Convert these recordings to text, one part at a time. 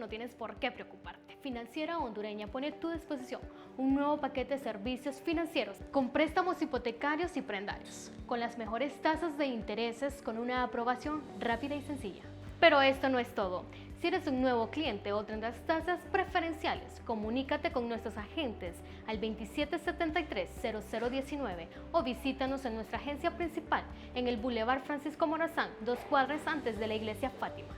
no tienes por qué preocuparte. Financiera Hondureña pone a tu disposición un nuevo paquete de servicios financieros con préstamos hipotecarios y prendarios, con las mejores tasas de intereses, con una aprobación rápida y sencilla. Pero esto no es todo. Si eres un nuevo cliente o tendrás tasas preferenciales, comunícate con nuestros agentes al 2773-0019 o visítanos en nuestra agencia principal en el Boulevard Francisco Morazán, 2 cuadras antes de la Iglesia Fátima.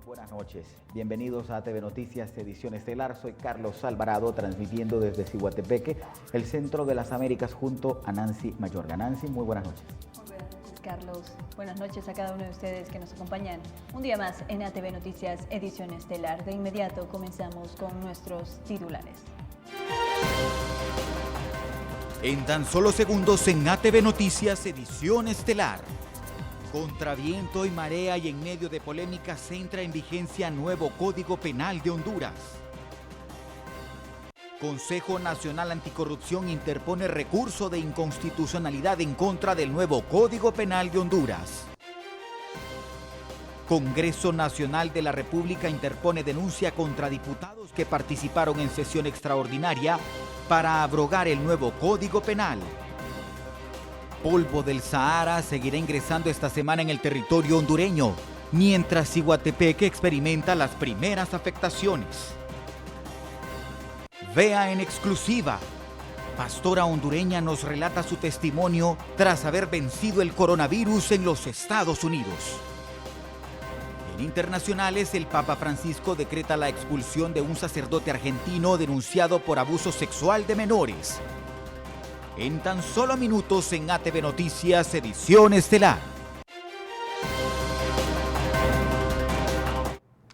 Buenas noches, bienvenidos a TV Noticias Edición Estelar. Soy Carlos Alvarado, transmitiendo desde Ciguatepeque, el centro de las Américas, junto a Nancy Mayorga. Nancy, muy buenas noches. Muy buenas noches, Carlos. Buenas noches a cada uno de ustedes que nos acompañan un día más en ATV Noticias Edición Estelar. De inmediato comenzamos con nuestros titulares. En tan solo segundos en ATV Noticias Edición Estelar. Contra viento y marea y en medio de polémicas entra en vigencia nuevo Código Penal de Honduras. Consejo Nacional Anticorrupción interpone recurso de inconstitucionalidad en contra del nuevo Código Penal de Honduras. Congreso Nacional de la República interpone denuncia contra diputados que participaron en sesión extraordinaria para abrogar el nuevo Código Penal. Polvo del Sahara seguirá ingresando esta semana en el territorio hondureño, mientras Ciguatepeque experimenta las primeras afectaciones. Vea en exclusiva. Pastora hondureña nos relata su testimonio tras haber vencido el coronavirus en los Estados Unidos. En internacionales, el Papa Francisco decreta la expulsión de un sacerdote argentino denunciado por abuso sexual de menores. En tan solo minutos en ATV Noticias Edición Estelar.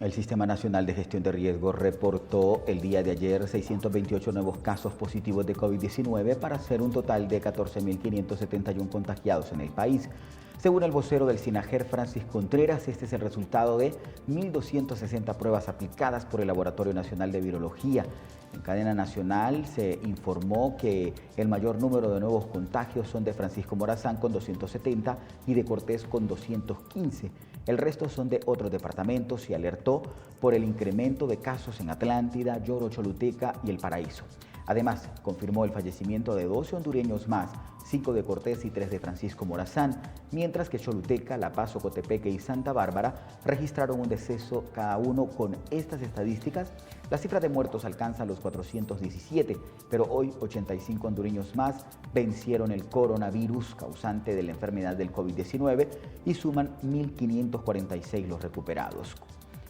El Sistema Nacional de Gestión de Riesgos reportó el día de ayer 628 nuevos casos positivos de COVID-19 para hacer un total de 14.571 contagiados en el país. Según el vocero del SINAGER, Francis Contreras, este es el resultado de 1.260 pruebas aplicadas por el Laboratorio Nacional de Virología. En cadena nacional se informó que el mayor número de nuevos contagios son de Francisco Morazán con 270 y de Cortés con 215. El resto son de otros departamentos y alertó por el incremento de casos en Atlántida, Yoro, Choluteca y El Paraíso. Además, confirmó el fallecimiento de 12 hondureños más, 5 de Cortés y 3 de Francisco Morazán, mientras que Choluteca, La Paz, Ocotepeque y Santa Bárbara registraron un deceso cada uno. Con estas estadísticas, la cifra de muertos alcanza los 417, pero hoy 85 hondureños más vencieron el coronavirus causante de la enfermedad del COVID-19 y suman 1.546 los recuperados.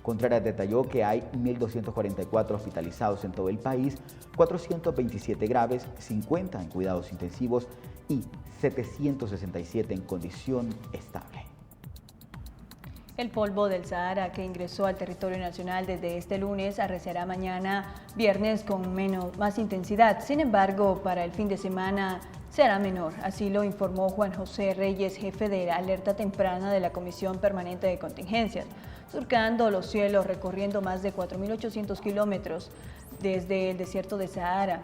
Contreras detalló que hay 1.244 hospitalizados en todo el país, 427 graves, 50 en cuidados intensivos y 767 en condición estable. El polvo del Sahara que ingresó al territorio nacional desde este lunes arreciará mañana viernes con más intensidad. Sin embargo, para el fin de semana será menor. Así lo informó Juan José Reyes, jefe de la alerta temprana de la Comisión Permanente de Contingencias, surcando los cielos, recorriendo más de 4.800 kilómetros desde el desierto de Sahara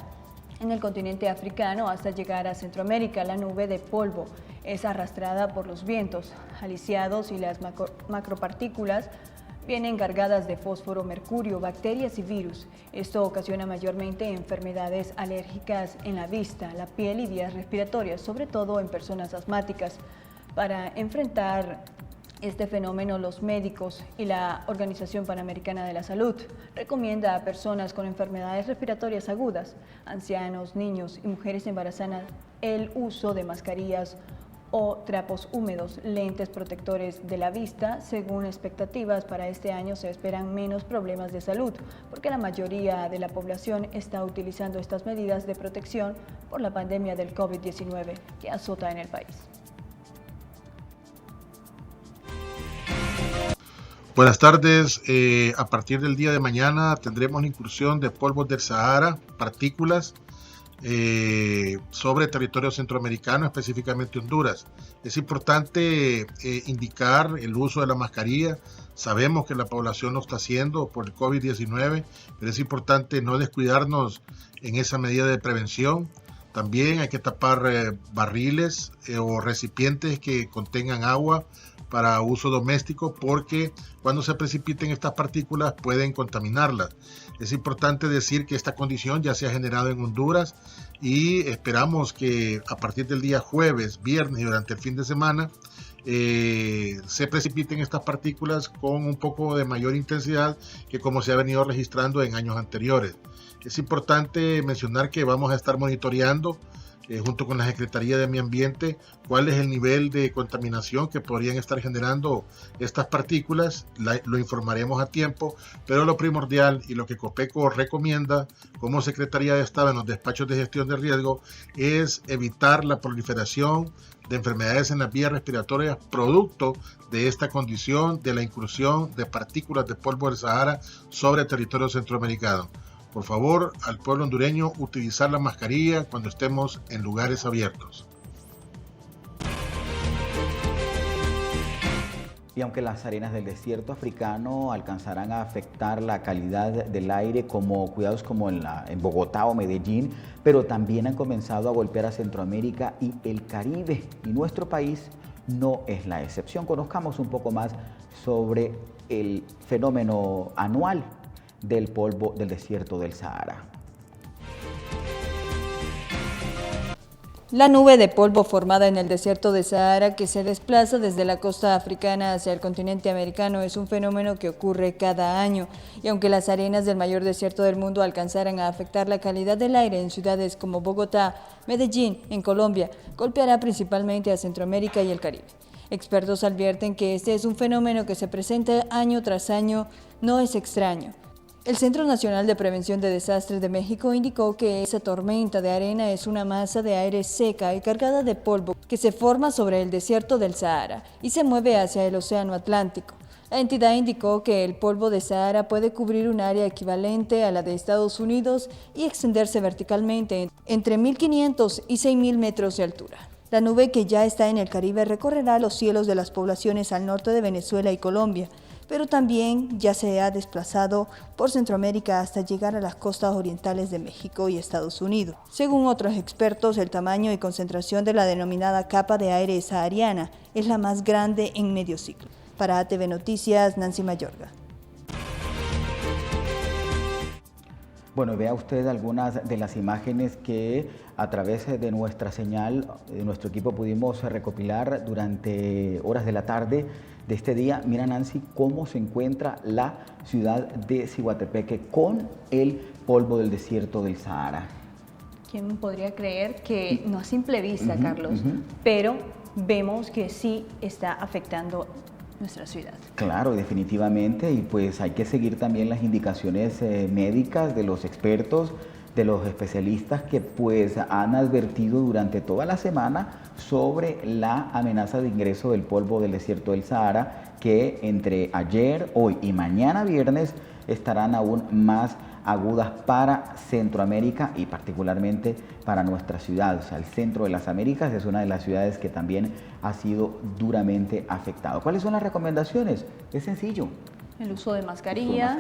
en el continente africano hasta llegar a Centroamérica. La nube de polvo es arrastrada por los vientos alisiados y las macropartículas vienen cargadas de fósforo, mercurio, bacterias y virus. Esto ocasiona mayormente enfermedades alérgicas en la vista, la piel y vías respiratorias, sobre todo en personas asmáticas. Para enfrentar este fenómeno, los médicos y la Organización Panamericana de la Salud recomienda a personas con enfermedades respiratorias agudas, ancianos, niños y mujeres embarazadas el uso de mascarillas o trapos húmedos, lentes protectores de la vista. Según expectativas, para este año se esperan menos problemas de salud, porque la mayoría de la población está utilizando estas medidas de protección por la pandemia del COVID-19 que azota en el país. Buenas tardes. A partir del día de mañana tendremos la incursión de polvos del Sahara, partículas, sobre territorio centroamericano, específicamente Honduras. Es importante indicar el uso de la mascarilla. Sabemos que la población lo está haciendo por el COVID-19, pero es importante no descuidarnos en esa medida de prevención. También hay que tapar barriles o recipientes que contengan agua para uso doméstico, porque cuando se precipiten estas partículas pueden contaminarlas. Es importante decir que esta condición ya se ha generado en Honduras y esperamos que a partir del día jueves, viernes y durante el fin de semana se precipiten estas partículas con un poco de mayor intensidad que como se ha venido registrando en años anteriores. Es importante mencionar que vamos a estar monitoreando junto con la Secretaría de Medio Ambiente cuál es el nivel de contaminación que podrían estar generando estas partículas. Lo informaremos a tiempo, pero lo primordial y lo que COPECO recomienda como Secretaría de Estado en los despachos de gestión de riesgo es evitar la proliferación de enfermedades en las vías respiratorias producto de esta condición de la incursión de partículas de polvo del Sahara sobre el territorio centroamericano. Por favor, al pueblo hondureño, utilizar la mascarilla cuando estemos en lugares abiertos. Y aunque las arenas del desierto africano alcanzarán a afectar la calidad del aire como cuidados como en Bogotá o Medellín, pero también han comenzado a golpear a Centroamérica y el Caribe. Y nuestro país no es la excepción. Conozcamos un poco más sobre el fenómeno anual del polvo del desierto del Sahara. La nube de polvo formada en el desierto de Sahara que se desplaza desde la costa africana hacia el continente americano es un fenómeno que ocurre cada año, y aunque las arenas del mayor desierto del mundo alcanzaran a afectar la calidad del aire en ciudades como Bogotá, Medellín, en Colombia, golpeará principalmente a Centroamérica y el Caribe. Expertos advierten que este es un fenómeno que se presenta año tras año, no es extraño. El Centro Nacional de Prevención de Desastres de México indicó que esa tormenta de arena es una masa de aire seca y cargada de polvo que se forma sobre el desierto del Sahara y se mueve hacia el Océano Atlántico. La entidad indicó que el polvo de Sahara puede cubrir un área equivalente a la de Estados Unidos y extenderse verticalmente entre 1.500 y 6.000 metros de altura. La nube que ya está en el Caribe recorrerá los cielos de las poblaciones al norte de Venezuela y Colombia, pero también ya se ha desplazado por Centroamérica hasta llegar a las costas orientales de México y Estados Unidos. Según otros expertos, el tamaño y concentración de la denominada capa de aire sahariana es la más grande en medio siglo. Para ATV Noticias, Nancy Mayorga. Bueno, vea usted algunas de las imágenes que a través de nuestra señal, de nuestro equipo pudimos recopilar durante horas de la tarde de este día. Mira, Nancy, cómo se encuentra la ciudad de Ciguatepeque con el polvo del desierto del Sahara. ¿Quién podría creer que no a simple vista, Carlos, pero vemos que sí está afectando nuestra ciudad? Claro, definitivamente, y pues hay que seguir también las indicaciones médicas de los expertos, de los especialistas que pues han advertido durante toda la semana sobre la amenaza de ingreso del polvo del desierto del Sahara, que entre ayer, hoy y mañana viernes estarán aún más agudas para Centroamérica y particularmente para nuestra ciudad. O sea, el centro de las Américas es una de las ciudades que también ha sido duramente afectado. ¿Cuáles son las recomendaciones? Es sencillo. El uso de mascarillas,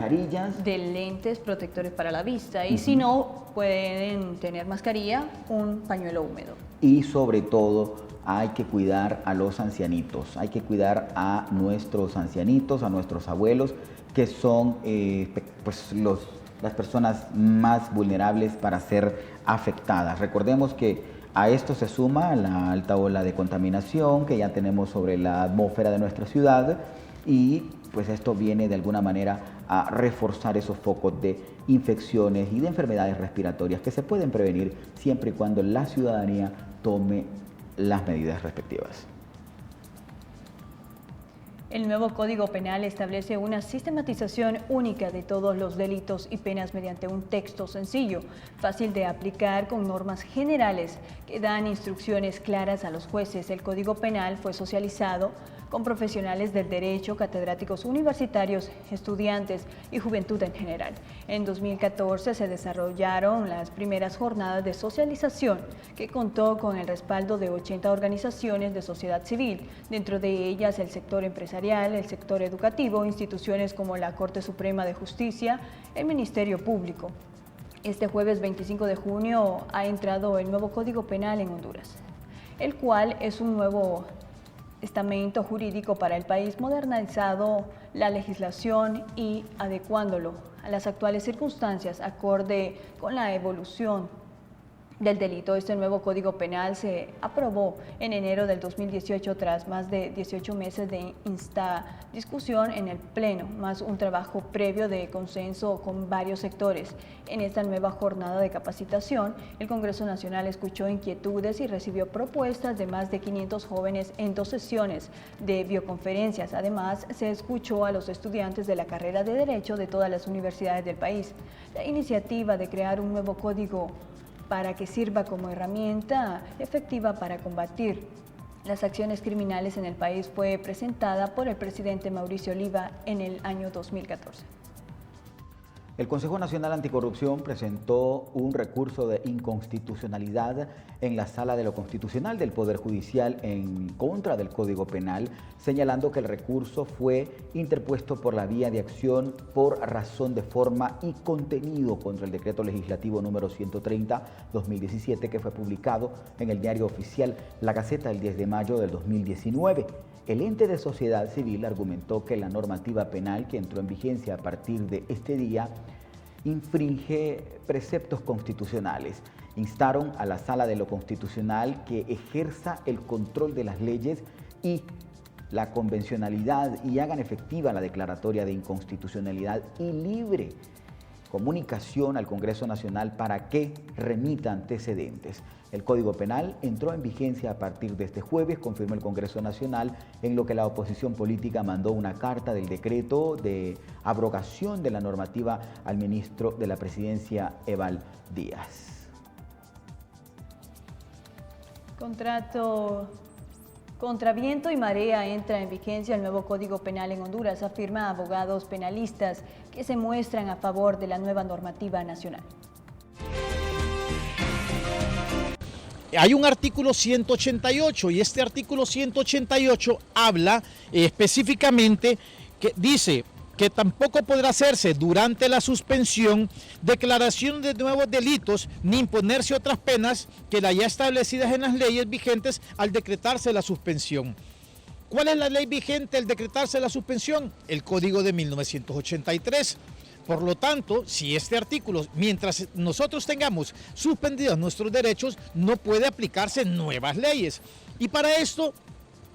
de lentes protectores para la vista y si no, pueden tener mascarilla, un pañuelo húmedo. Y sobre todo hay que cuidar a los ancianitos, hay que cuidar a nuestros ancianitos, a nuestros abuelos, que son pues las personas más vulnerables para ser afectadas. Recordemos que a esto se suma la alta ola de contaminación que ya tenemos sobre la atmósfera de nuestra ciudad y pues esto viene de alguna manera a reforzar esos focos de infecciones y de enfermedades respiratorias que se pueden prevenir siempre y cuando la ciudadanía tome las medidas respectivas. El nuevo Código Penal establece una sistematización única de todos los delitos y penas mediante un texto sencillo, fácil de aplicar con normas generales que dan instrucciones claras a los jueces. El Código Penal fue socializado con profesionales del derecho, catedráticos universitarios, estudiantes y juventud en general. En 2014 se desarrollaron las primeras jornadas de socialización, que contó con el respaldo de 80 organizaciones de sociedad civil, dentro de ellas el sector empresarial, el sector educativo, instituciones como la Corte Suprema de Justicia, el Ministerio Público. Este jueves 25 de junio ha entrado el nuevo Código Penal en Honduras, el cual es un nuevo estamento jurídico para el país, modernizado la legislación y adecuándolo a las actuales circunstancias acorde con la evolución del delito. Este nuevo Código Penal se aprobó en enero del 2018 tras más de 18 meses de discusión en el Pleno, más un trabajo previo de consenso con varios sectores. En esta nueva jornada de capacitación, el Congreso Nacional escuchó inquietudes y recibió propuestas de más de 500 jóvenes en 2 sesiones de videoconferencias. Además, se escuchó a los estudiantes de la carrera de Derecho de todas las universidades del país. La iniciativa de crear un nuevo código para que sirva como herramienta efectiva para combatir las acciones criminales en el país fue presentada por el presidente Mauricio Oliva en el año 2014. El Consejo Nacional Anticorrupción presentó un recurso de inconstitucionalidad en la Sala de lo Constitucional del Poder Judicial en contra del Código Penal, señalando que el recurso fue interpuesto por la vía de acción por razón de forma y contenido contra el Decreto Legislativo número 130/2017 que fue publicado en el Diario Oficial La Gaceta el 10 de mayo del 2019. El ente de sociedad civil argumentó que la normativa penal que entró en vigencia a partir de este día infringe preceptos constitucionales. Instaron a la Sala de lo Constitucional que ejerza el control de las leyes y la convencionalidad y hagan efectiva la declaratoria de inconstitucionalidad y libre comunicación al Congreso Nacional para que remita antecedentes. El Código Penal entró en vigencia a partir de este jueves, confirmó el Congreso Nacional, en lo que la oposición política mandó una carta del decreto de abrogación de la normativa al ministro de la Presidencia, Eval Díaz. Contra viento y marea entra en vigencia el nuevo Código Penal en Honduras, afirma abogados penalistas que se muestran a favor de la nueva normativa nacional. Hay un artículo 188 y este artículo 188 habla específicamente que dice que tampoco podrá hacerse durante la suspensión declaración de nuevos delitos ni imponerse otras penas que las ya establecidas en las leyes vigentes al decretarse la suspensión. ¿Cuál es la ley vigente al decretarse la suspensión? El Código de 1983. Por lo tanto, si este artículo, mientras nosotros tengamos suspendidos nuestros derechos, no puede aplicarse nuevas leyes. Y para esto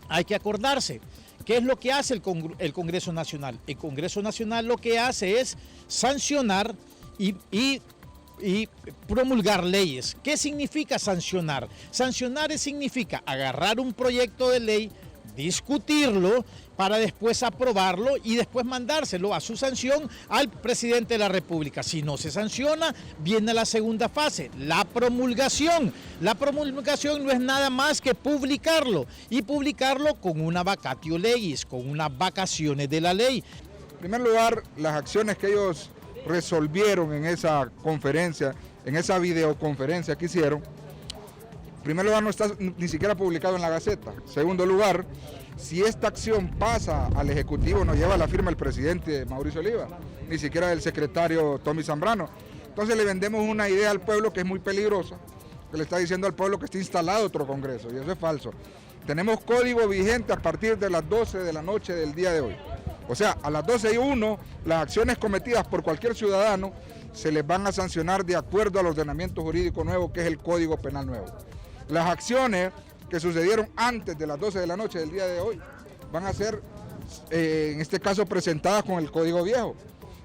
hay que acordarse. ¿Qué es lo que hace el Congreso Nacional? El Congreso Nacional lo que hace es sancionar y promulgar leyes. ¿Qué significa sancionar? Sancionar significa agarrar un proyecto de ley, discutirlo para después aprobarlo y después mandárselo a su sanción al presidente de la República. Si no se sanciona, viene la segunda fase, la promulgación. La promulgación no es nada más que publicarlo y publicarlo con una vacatio legis, con unas vacaciones de la ley. En primer lugar, las acciones que ellos resolvieron en esa conferencia, en esa videoconferencia que hicieron, en primer lugar, no está ni siquiera publicado en la Gaceta. En segundo lugar, si esta acción pasa al Ejecutivo, no lleva la firma del presidente Mauricio Oliva, ni siquiera del secretario Tommy Zambrano. Entonces le vendemos una idea al pueblo que es muy peligrosa, que le está diciendo al pueblo que está instalado otro Congreso, y eso es falso. Tenemos código vigente a partir de las 12 de la noche del día de hoy. O sea, a las 12:01, las acciones cometidas por cualquier ciudadano se les van a sancionar de acuerdo al ordenamiento jurídico nuevo, que es el Código Penal nuevo. Las acciones que sucedieron antes de las 12 de la noche del día de hoy van a ser, en este caso, presentadas con el Código Viejo.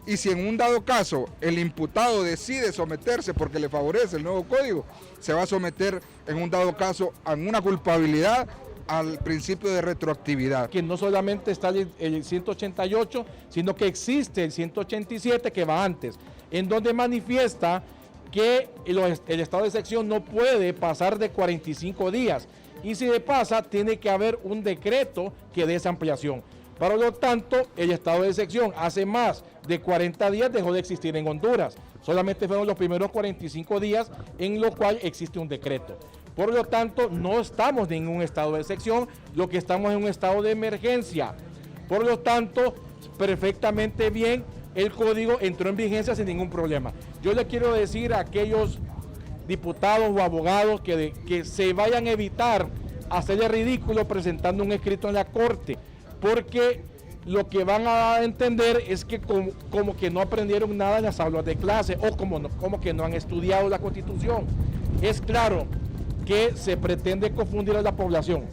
Y si en un dado caso el imputado decide someterse porque le favorece el nuevo código, se va a someter en un dado caso a una culpabilidad al principio de retroactividad. Que no solamente está el 188, sino que existe el 187 que va antes, en donde manifiesta que el estado de excepción no puede pasar de 45 días. y si se pasa, tiene que haber un decreto que dé esa ampliación. Por lo tanto, el estado de excepción hace más de 40 días dejó de existir en Honduras. Solamente fueron los primeros 45 días en los cuales existe un decreto. Por lo tanto, no estamos en un estado de excepción, lo que estamos en un estado de emergencia. Por lo tanto, perfectamente bien, el código entró en vigencia sin ningún problema. Yo le quiero decir a aquellos diputados o abogados que se vayan a evitar hacerle ridículo presentando un escrito en la Corte, porque lo que van a entender es que como que no aprendieron nada en las aulas de clase o como que no han estudiado la Constitución. Es claro que se pretende confundir a la población.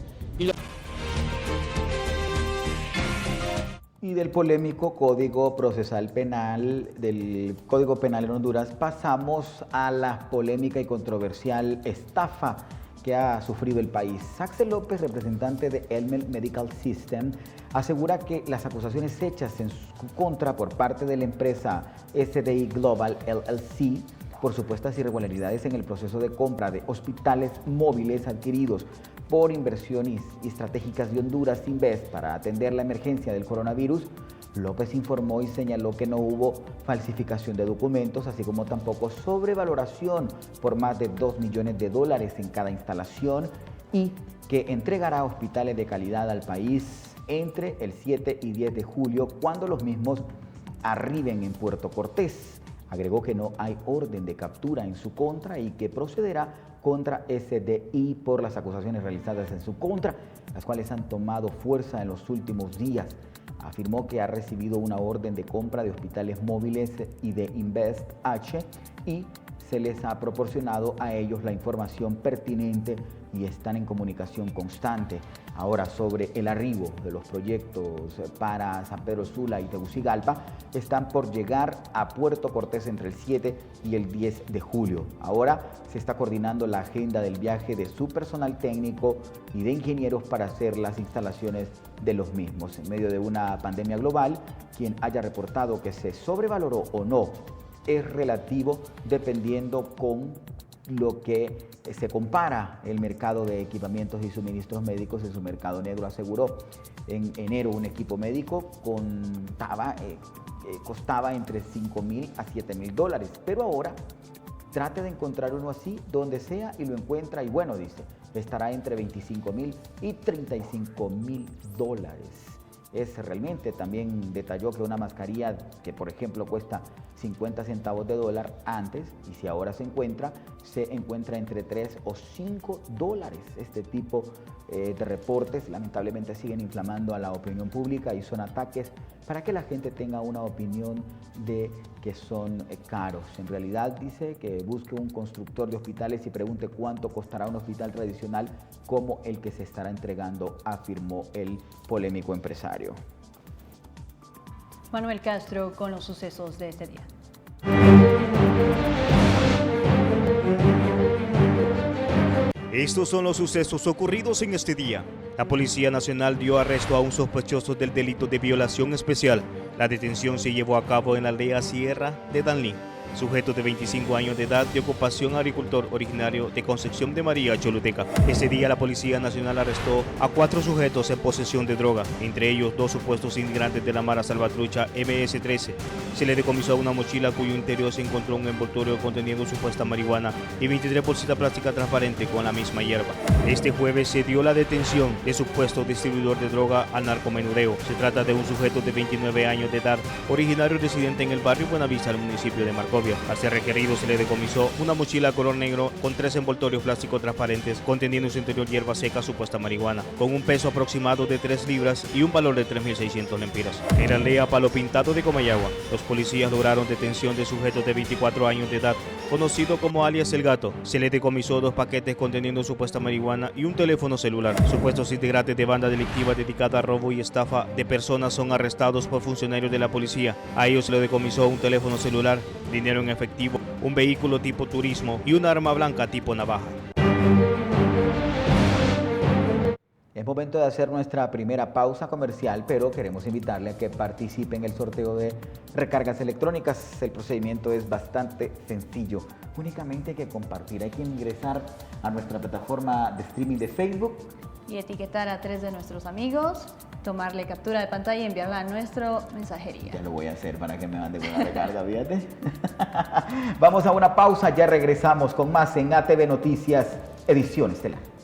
Y del polémico Código Procesal Penal, del Código Penal en Honduras, pasamos a la polémica y controversial estafa que ha sufrido el país. Axel López, representante de Elmer Medical System, asegura que las acusaciones hechas en su contra por parte de la empresa SDI Global LLC por supuestas irregularidades en el proceso de compra de hospitales móviles adquiridos por Inversiones Estratégicas de Honduras Invest para atender la emergencia del coronavirus, López informó y señaló que no hubo falsificación de documentos, así como tampoco sobrevaloración por más de $2 millones en cada instalación, y que entregará hospitales de calidad al país entre el 7 y 10 de julio, cuando los mismos arriben en Puerto Cortés. Agregó que no hay orden de captura en su contra y que procederá contra SDI por las acusaciones realizadas en su contra, las cuales han tomado fuerza en los últimos días. Afirmó que ha recibido una orden de compra de hospitales móviles y de Invest H y se les ha proporcionado a ellos la información pertinente y están en comunicación constante. Ahora, sobre el arribo de los proyectos para San Pedro Sula y Tegucigalpa, están por llegar a Puerto Cortés entre el 7 y el 10 de julio. Ahora se está coordinando la agenda del viaje de su personal técnico y de ingenieros para hacer las instalaciones de los mismos. En medio de una pandemia global, quien haya reportado que se sobrevaloró o no es relativo dependiendo con lo que se compara el mercado de equipamientos y suministros médicos en su mercado negro, aseguró. En enero un equipo médico costaba entre $5,000 a $7,000, pero ahora trate de encontrar uno así donde sea y lo encuentra y bueno, dice, estará entre $25,000 y $35,000. Es realmente, también detalló que una mascarilla que por ejemplo cuesta 50 centavos de dólar antes, y si ahora se encuentra entre $3 o $5. Este tipo de reportes lamentablemente siguen inflamando a la opinión pública y son ataques para que la gente tenga una opinión de que son caros. En realidad dice que busque un constructor de hospitales y pregunte cuánto costará un hospital tradicional como el que se estará entregando, afirmó el polémico empresario. Manuel Castro con los sucesos de este día. Estos son los sucesos ocurridos en este día. La Policía Nacional dio arresto a un sospechoso del delito de violación especial. La detención se llevó a cabo en la aldea Sierra de Danlí. Sujeto de 25 años de edad, de ocupación agricultor, originario de Concepción de María, Choluteca. Ese día la Policía Nacional arrestó a 4 sujetos en posesión de droga, entre ellos 2 supuestos integrantes de la Mara Salvatrucha MS-13. Se le decomisó una mochila cuyo interior se encontró un envoltorio conteniendo supuesta marihuana y 23 bolsitas plásticas transparentes con la misma hierba. Este jueves se dio la detención de supuesto distribuidor de droga al narcomenudeo. Se trata de un sujeto de 29 años de edad, originario residente en el barrio Buenavista, del municipio de Marcovia. Al ser requerido se le decomisó una mochila color negro con 3 envoltorios plásticos transparentes conteniendo en su interior hierba seca supuesta marihuana, con un peso aproximado de 3 libras y un valor de 3.600 lempiras. En la aldea Palo Pintado de Comayagua, los policías lograron detención de sujeto de 24 años de edad, conocido como alias El Gato. Se le decomisó 2 paquetes conteniendo supuesta marihuana y un teléfono celular. Supuestos integrantes de banda delictiva dedicada a robo y estafa de personas son arrestados por funcionarios de la policía. A ellos se le decomisó un teléfono celular, dinero en efectivo, un vehículo tipo turismo y un arma blanca tipo navaja. Es momento de hacer nuestra primera pausa comercial, pero queremos invitarle a que participe en el sorteo de recargas electrónicas. El procedimiento es bastante sencillo. Únicamente hay que compartir, hay que ingresar a nuestra plataforma de streaming de Facebook y etiquetar a 3 de nuestros amigos, tomarle captura de pantalla y enviarla a nuestra mensajería. Ya lo voy a hacer para que me manden una recarga, fíjate. Vamos a una pausa, ya regresamos con más en ATV Noticias, edición estelar.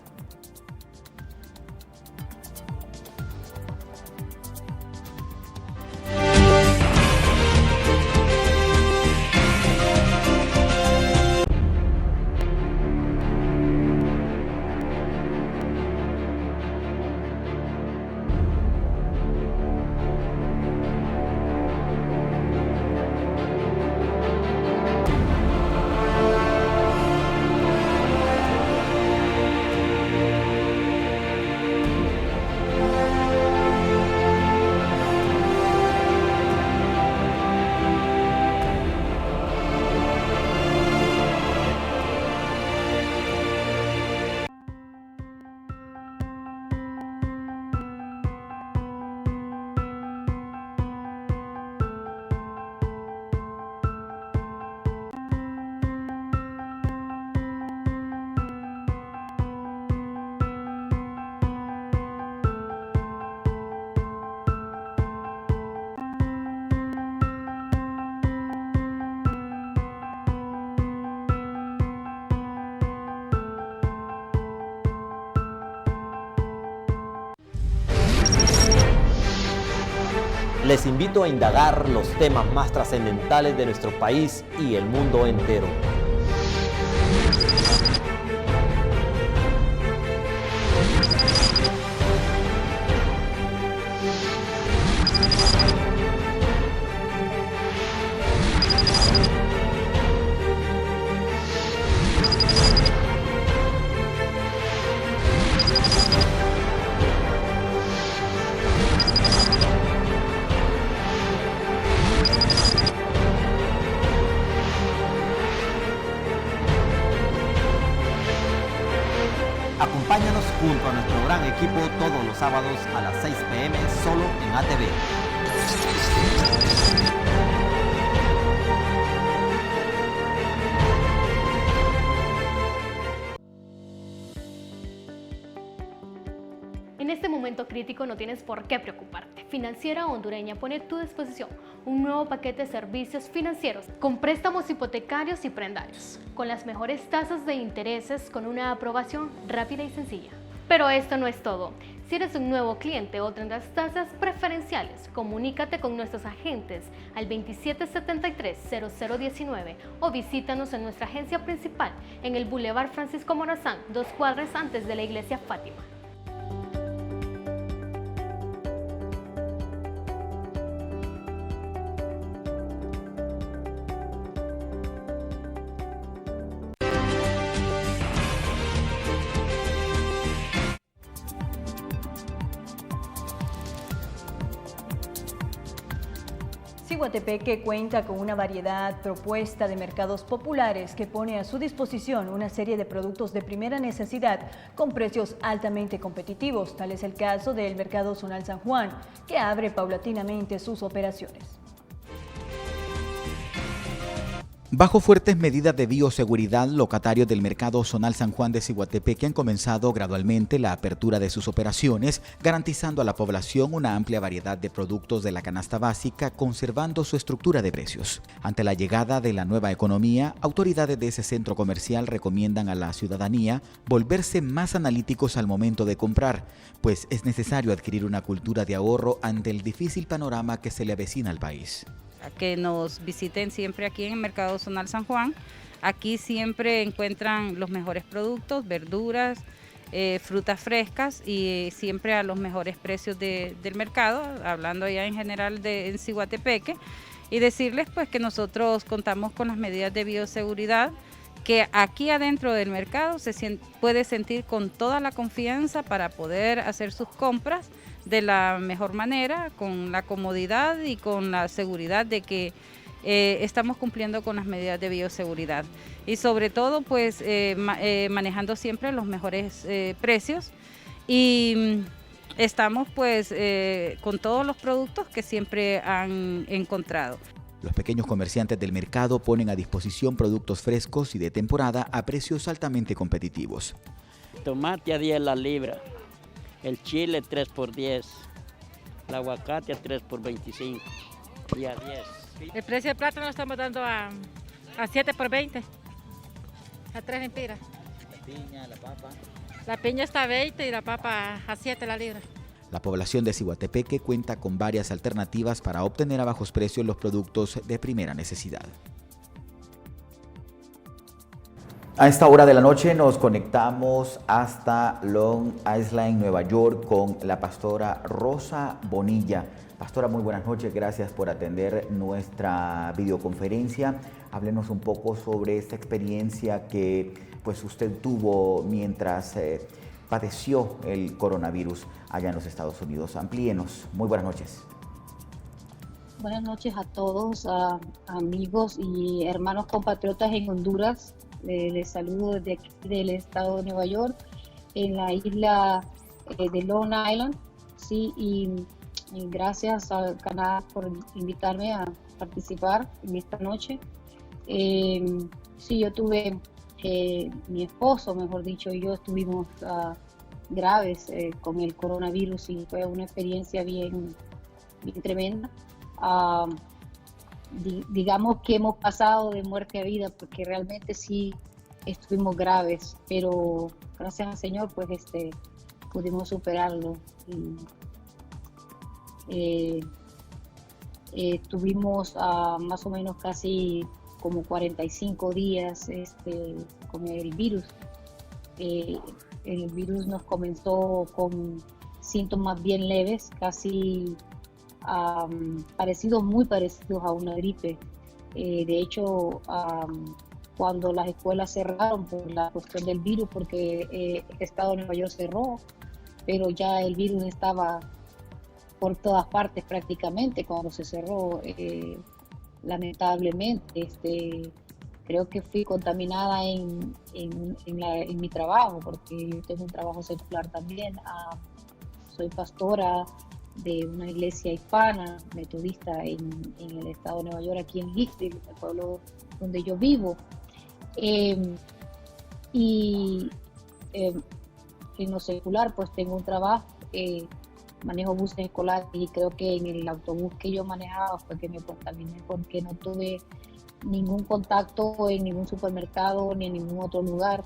Les invito a indagar los temas más trascendentales de nuestro país y el mundo entero. Acompáñanos junto a nuestro gran equipo todos los sábados a las 6 p.m. solo en ATV. En este momento crítico no tienes por qué preocuparte. Financiera Hondureña pone a tu disposición un nuevo paquete de servicios financieros con préstamos hipotecarios y prendarios, con las mejores tasas de intereses, con una aprobación rápida y sencilla. Pero esto no es todo. Si eres un nuevo cliente o tendrás tasas preferenciales, comunícate con nuestros agentes al 2773-0019 o visítanos en nuestra agencia principal en el Boulevard Francisco Morazán, 2 cuadras antes de la Iglesia Fátima. Siguatepeque cuenta con una variedad propuesta de mercados populares que pone a su disposición una serie de productos de primera necesidad con precios altamente competitivos. Tal es el caso del Mercado Zonal San Juan, que abre paulatinamente sus operaciones. Bajo fuertes medidas de bioseguridad, locatarios del Mercado Zonal San Juan de Siguatepeque han comenzado gradualmente la apertura de sus operaciones, garantizando a la población una amplia variedad de productos de la canasta básica, conservando su estructura de precios. Ante la llegada de la nueva economía, autoridades de ese centro comercial recomiendan a la ciudadanía volverse más analíticos al momento de comprar, pues es necesario adquirir una cultura de ahorro ante el difícil panorama que se le avecina al país. A que nos visiten siempre aquí en el Mercado Zonal San Juan. Aquí siempre encuentran los mejores productos, verduras, frutas frescas y siempre a los mejores precios del mercado, hablando ya en general en Siguatepeque, y decirles pues que nosotros contamos con las medidas de bioseguridad, que aquí adentro del mercado se puede sentir con toda la confianza para poder hacer sus compras de la mejor manera, con la comodidad y con la seguridad de que estamos cumpliendo con las medidas de bioseguridad y sobre todo pues manejando siempre los mejores precios y estamos pues con todos los productos que siempre han encontrado. Los pequeños comerciantes del mercado ponen a disposición productos frescos y de temporada a precios altamente competitivos. Tomate a 10 la libra, el chile 3 por 10, el aguacate a 3 por 25 y a 10. El precio del plátano lo estamos dando a 7 por 20, a 3 lempiras. La piña, la papa. La piña está a 20 y la papa a 7 la libra. La población de Ciguatepeque cuenta con varias alternativas para obtener a bajos precios los productos de primera necesidad. A esta hora de la noche nos conectamos hasta Long Island, Nueva York, con la pastora Rosa Bonilla. Pastora, muy buenas noches, gracias por atender nuestra videoconferencia. Háblenos un poco sobre esta experiencia que pues, usted tuvo mientras padeció el coronavirus allá en los Estados Unidos. Amplíenos. Muy buenas noches. Buenas noches a todos, amigos y hermanos compatriotas en Honduras. Les saludo desde aquí del estado de Nueva York, en la isla de Long Island. Sí, y gracias al canal por invitarme a participar en esta noche. Sí, yo tuve, mi esposo, mejor dicho, y yo estuvimos graves con el coronavirus y fue una experiencia bien tremenda. Digamos que hemos pasado de muerte a vida porque realmente sí estuvimos graves, pero gracias al Señor pues pudimos superarlo. Tuvimos más o menos casi como 45 días con el virus. El virus nos comenzó con síntomas bien leves, casi muy parecidos a una gripe. De hecho, cuando las escuelas cerraron por la cuestión del virus, porque el estado de Nueva York cerró, pero ya el virus estaba por todas partes prácticamente cuando se cerró. Lamentablemente, creo que fui contaminada en mi trabajo, porque yo tengo un trabajo secular también. Soy pastora de una iglesia hispana, metodista en el estado de Nueva York, aquí en Litchfield, el pueblo donde yo vivo. En lo secular, pues tengo un trabajo, manejo buses escolares y creo que en el autobús que yo manejaba fue que me contaminé porque no tuve ningún contacto en ningún supermercado ni en ningún otro lugar.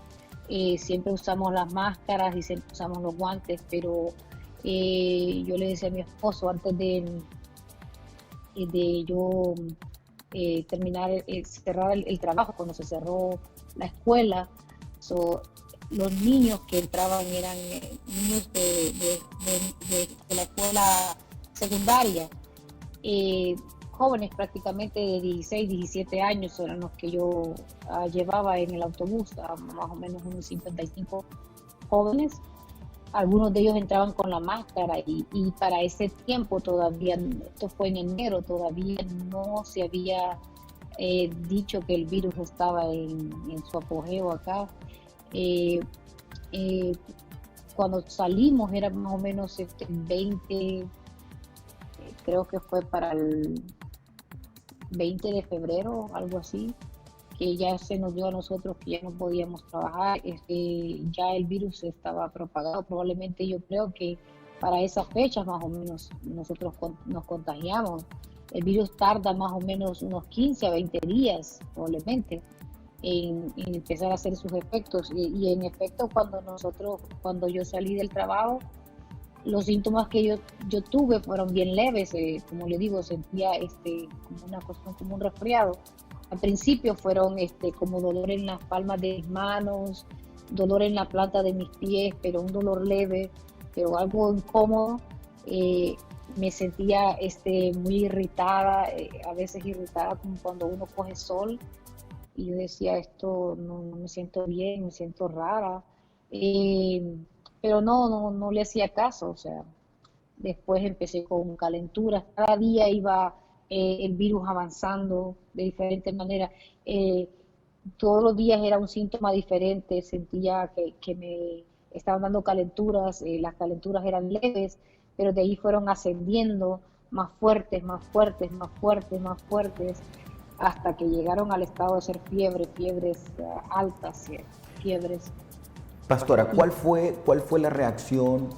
Siempre usamos las máscaras y siempre usamos los guantes, pero yo le decía a mi esposo antes de yo cerrar el trabajo, cuando se cerró la escuela, los niños que entraban eran niños de la escuela secundaria, jóvenes prácticamente de 16, 17 años eran los que yo llevaba en el autobús, más o menos unos 55 jóvenes. Algunos de ellos entraban con la máscara y para ese tiempo todavía, esto fue en enero, todavía no se había dicho que el virus estaba en su apogeo acá. Cuando salimos era más o menos 20, creo que fue para el 20 de febrero, algo así, que ya se nos dio a nosotros que ya no podíamos trabajar, ya el virus estaba propagado. Probablemente yo creo que para esas fechas más o menos nosotros nos contagiamos. El virus tarda más o menos unos 15 a 20 días probablemente en empezar a hacer sus efectos. Y en efecto, cuando yo salí del trabajo, los síntomas que yo tuve fueron bien leves. Como le digo, sentía como una cuestión, como un resfriado. Al principio fueron como dolor en las palmas de mis manos, dolor en la planta de mis pies, pero un dolor leve, pero algo incómodo. Me sentía muy irritada, a veces irritada como cuando uno coge sol. Y yo decía, esto no me siento bien, me siento rara. Pero no le hacía caso. O sea, después empecé con calenturas. Cada día iba el virus avanzando de diferentes maneras. Todos los días era un síntoma diferente. Sentía que me estaban dando calenturas, las calenturas eran leves, pero de ahí fueron ascendiendo más fuertes, más fuertes, más fuertes, más fuertes, hasta que llegaron al estado de ser fiebres altas, fiebres. Pastora, ¿cuál fue la reacción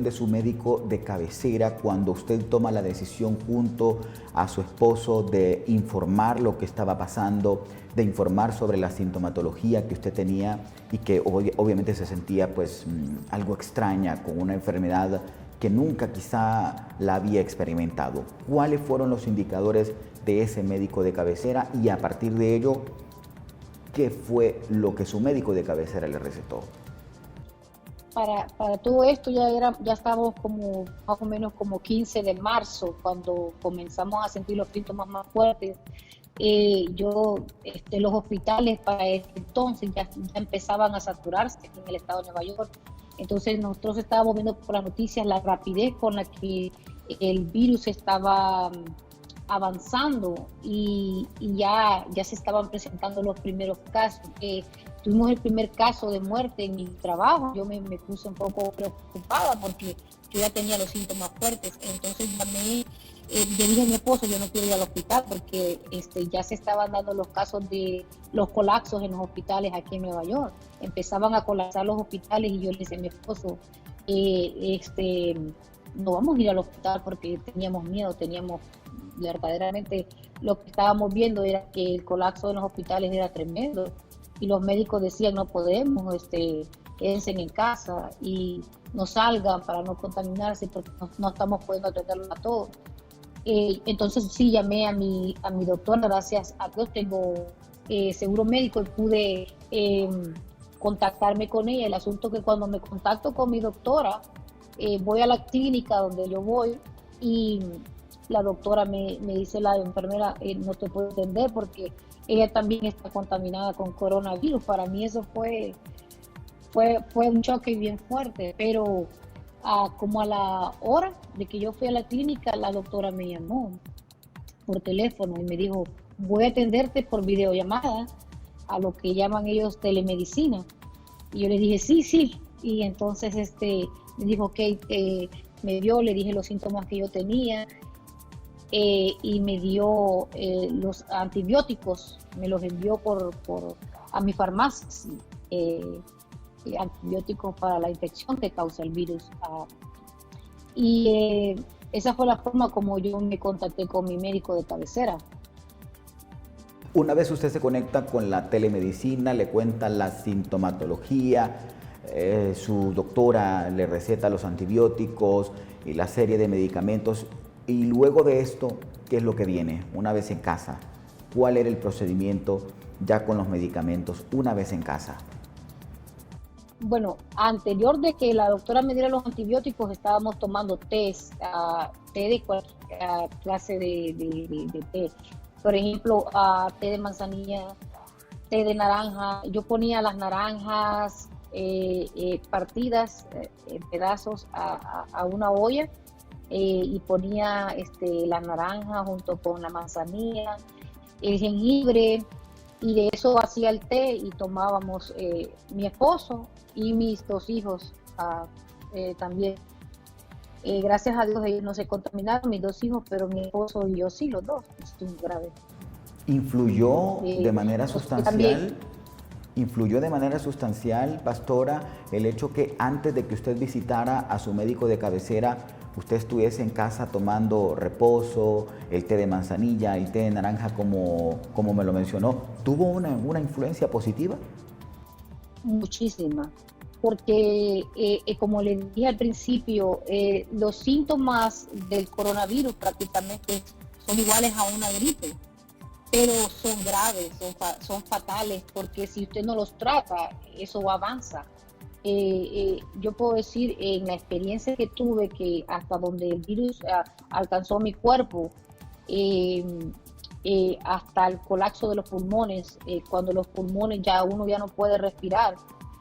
de su médico de cabecera cuando usted toma la decisión junto a su esposo de informar lo que estaba pasando, de informar sobre la sintomatología que usted tenía y que obviamente se sentía pues algo extraña, con una enfermedad que nunca quizá la había experimentado? ¿Cuáles fueron los indicadores de ese médico de cabecera y a partir de ello, qué fue lo que su médico de cabecera le recetó? Para todo esto ya estábamos como más o menos como 15 de marzo, cuando comenzamos a sentir los síntomas más fuertes. Los hospitales para entonces ya empezaban a saturarse en el estado de Nueva York. Entonces nosotros estábamos viendo por las noticias la rapidez con la que el virus estaba avanzando y ya se estaban presentando los primeros casos. Tuvimos el primer caso de muerte en mi trabajo. Yo me puse un poco preocupada porque yo ya tenía los síntomas fuertes. Entonces le dije a mi esposo, yo no quiero ir al hospital porque ya se estaban dando los casos de los colapsos en los hospitales aquí en Nueva York. Empezaban a colapsar los hospitales y yo le decía a mi esposo, no vamos a ir al hospital porque teníamos miedo, verdaderamente lo que estábamos viendo era que el colapso en los hospitales era tremendo y los médicos decían no podemos, quédense en casa y no salgan para no contaminarse porque no estamos pudiendo atenderlos a todos. Entonces sí llamé a mi doctora, gracias a Dios tengo seguro médico y pude contactarme con ella. El asunto es que cuando me contacto con mi doctora, voy a la clínica donde yo voy y la doctora me dice, la enfermera, no te puedo atender porque ella también está contaminada con coronavirus. Para mí eso fue un choque bien fuerte, pero como a la hora de que yo fui a la clínica, la doctora me llamó por teléfono y me dijo, voy a atenderte por videollamada, a lo que llaman ellos telemedicina. Y yo le dije, sí. Y entonces me dijo, ok, me dio, le dije los síntomas que yo tenía y me dio los antibióticos, me los envió a mi farmacia, antibióticos para la infección que causa el virus. Esa fue la forma como yo me contacté con mi médico de cabecera. Una vez usted se conecta con la telemedicina, le cuenta la sintomatología, su doctora le receta los antibióticos y la serie de medicamentos. Y luego de esto, ¿qué es lo que viene? Una vez en casa, ¿cuál era el procedimiento ya con los medicamentos una vez en casa? Bueno, anterior de que la doctora me diera los antibióticos, estábamos tomando té de cualquier clase de té. Por ejemplo, té de manzanilla, té de naranja. Yo ponía las naranjas partidas en pedazos a una olla y ponía la naranja junto con la manzanilla, el jengibre, y de eso hacía el té y tomábamos mi esposo y mis dos hijos también. Gracias a Dios ellos no se contaminaron, mis dos hijos, pero mi esposo y yo sí, los dos. Estuvo grave. ¿Influyó de manera también. ¿Influyó de manera sustancial, pastora, el hecho que antes de que usted visitara a su médico de cabecera, usted estuviese en casa tomando reposo, el té de manzanilla, el té de naranja, como me lo mencionó? ¿Tuvo una influencia positiva? Muchísima, porque como le dije al principio, los síntomas del coronavirus prácticamente son iguales a una gripe, pero son graves, son fatales, porque si usted no los trata, eso avanza. Yo puedo decir, en la experiencia que tuve, que hasta donde el virus alcanzó mi cuerpo, hasta el colapso de los pulmones, cuando los pulmones uno ya no puede respirar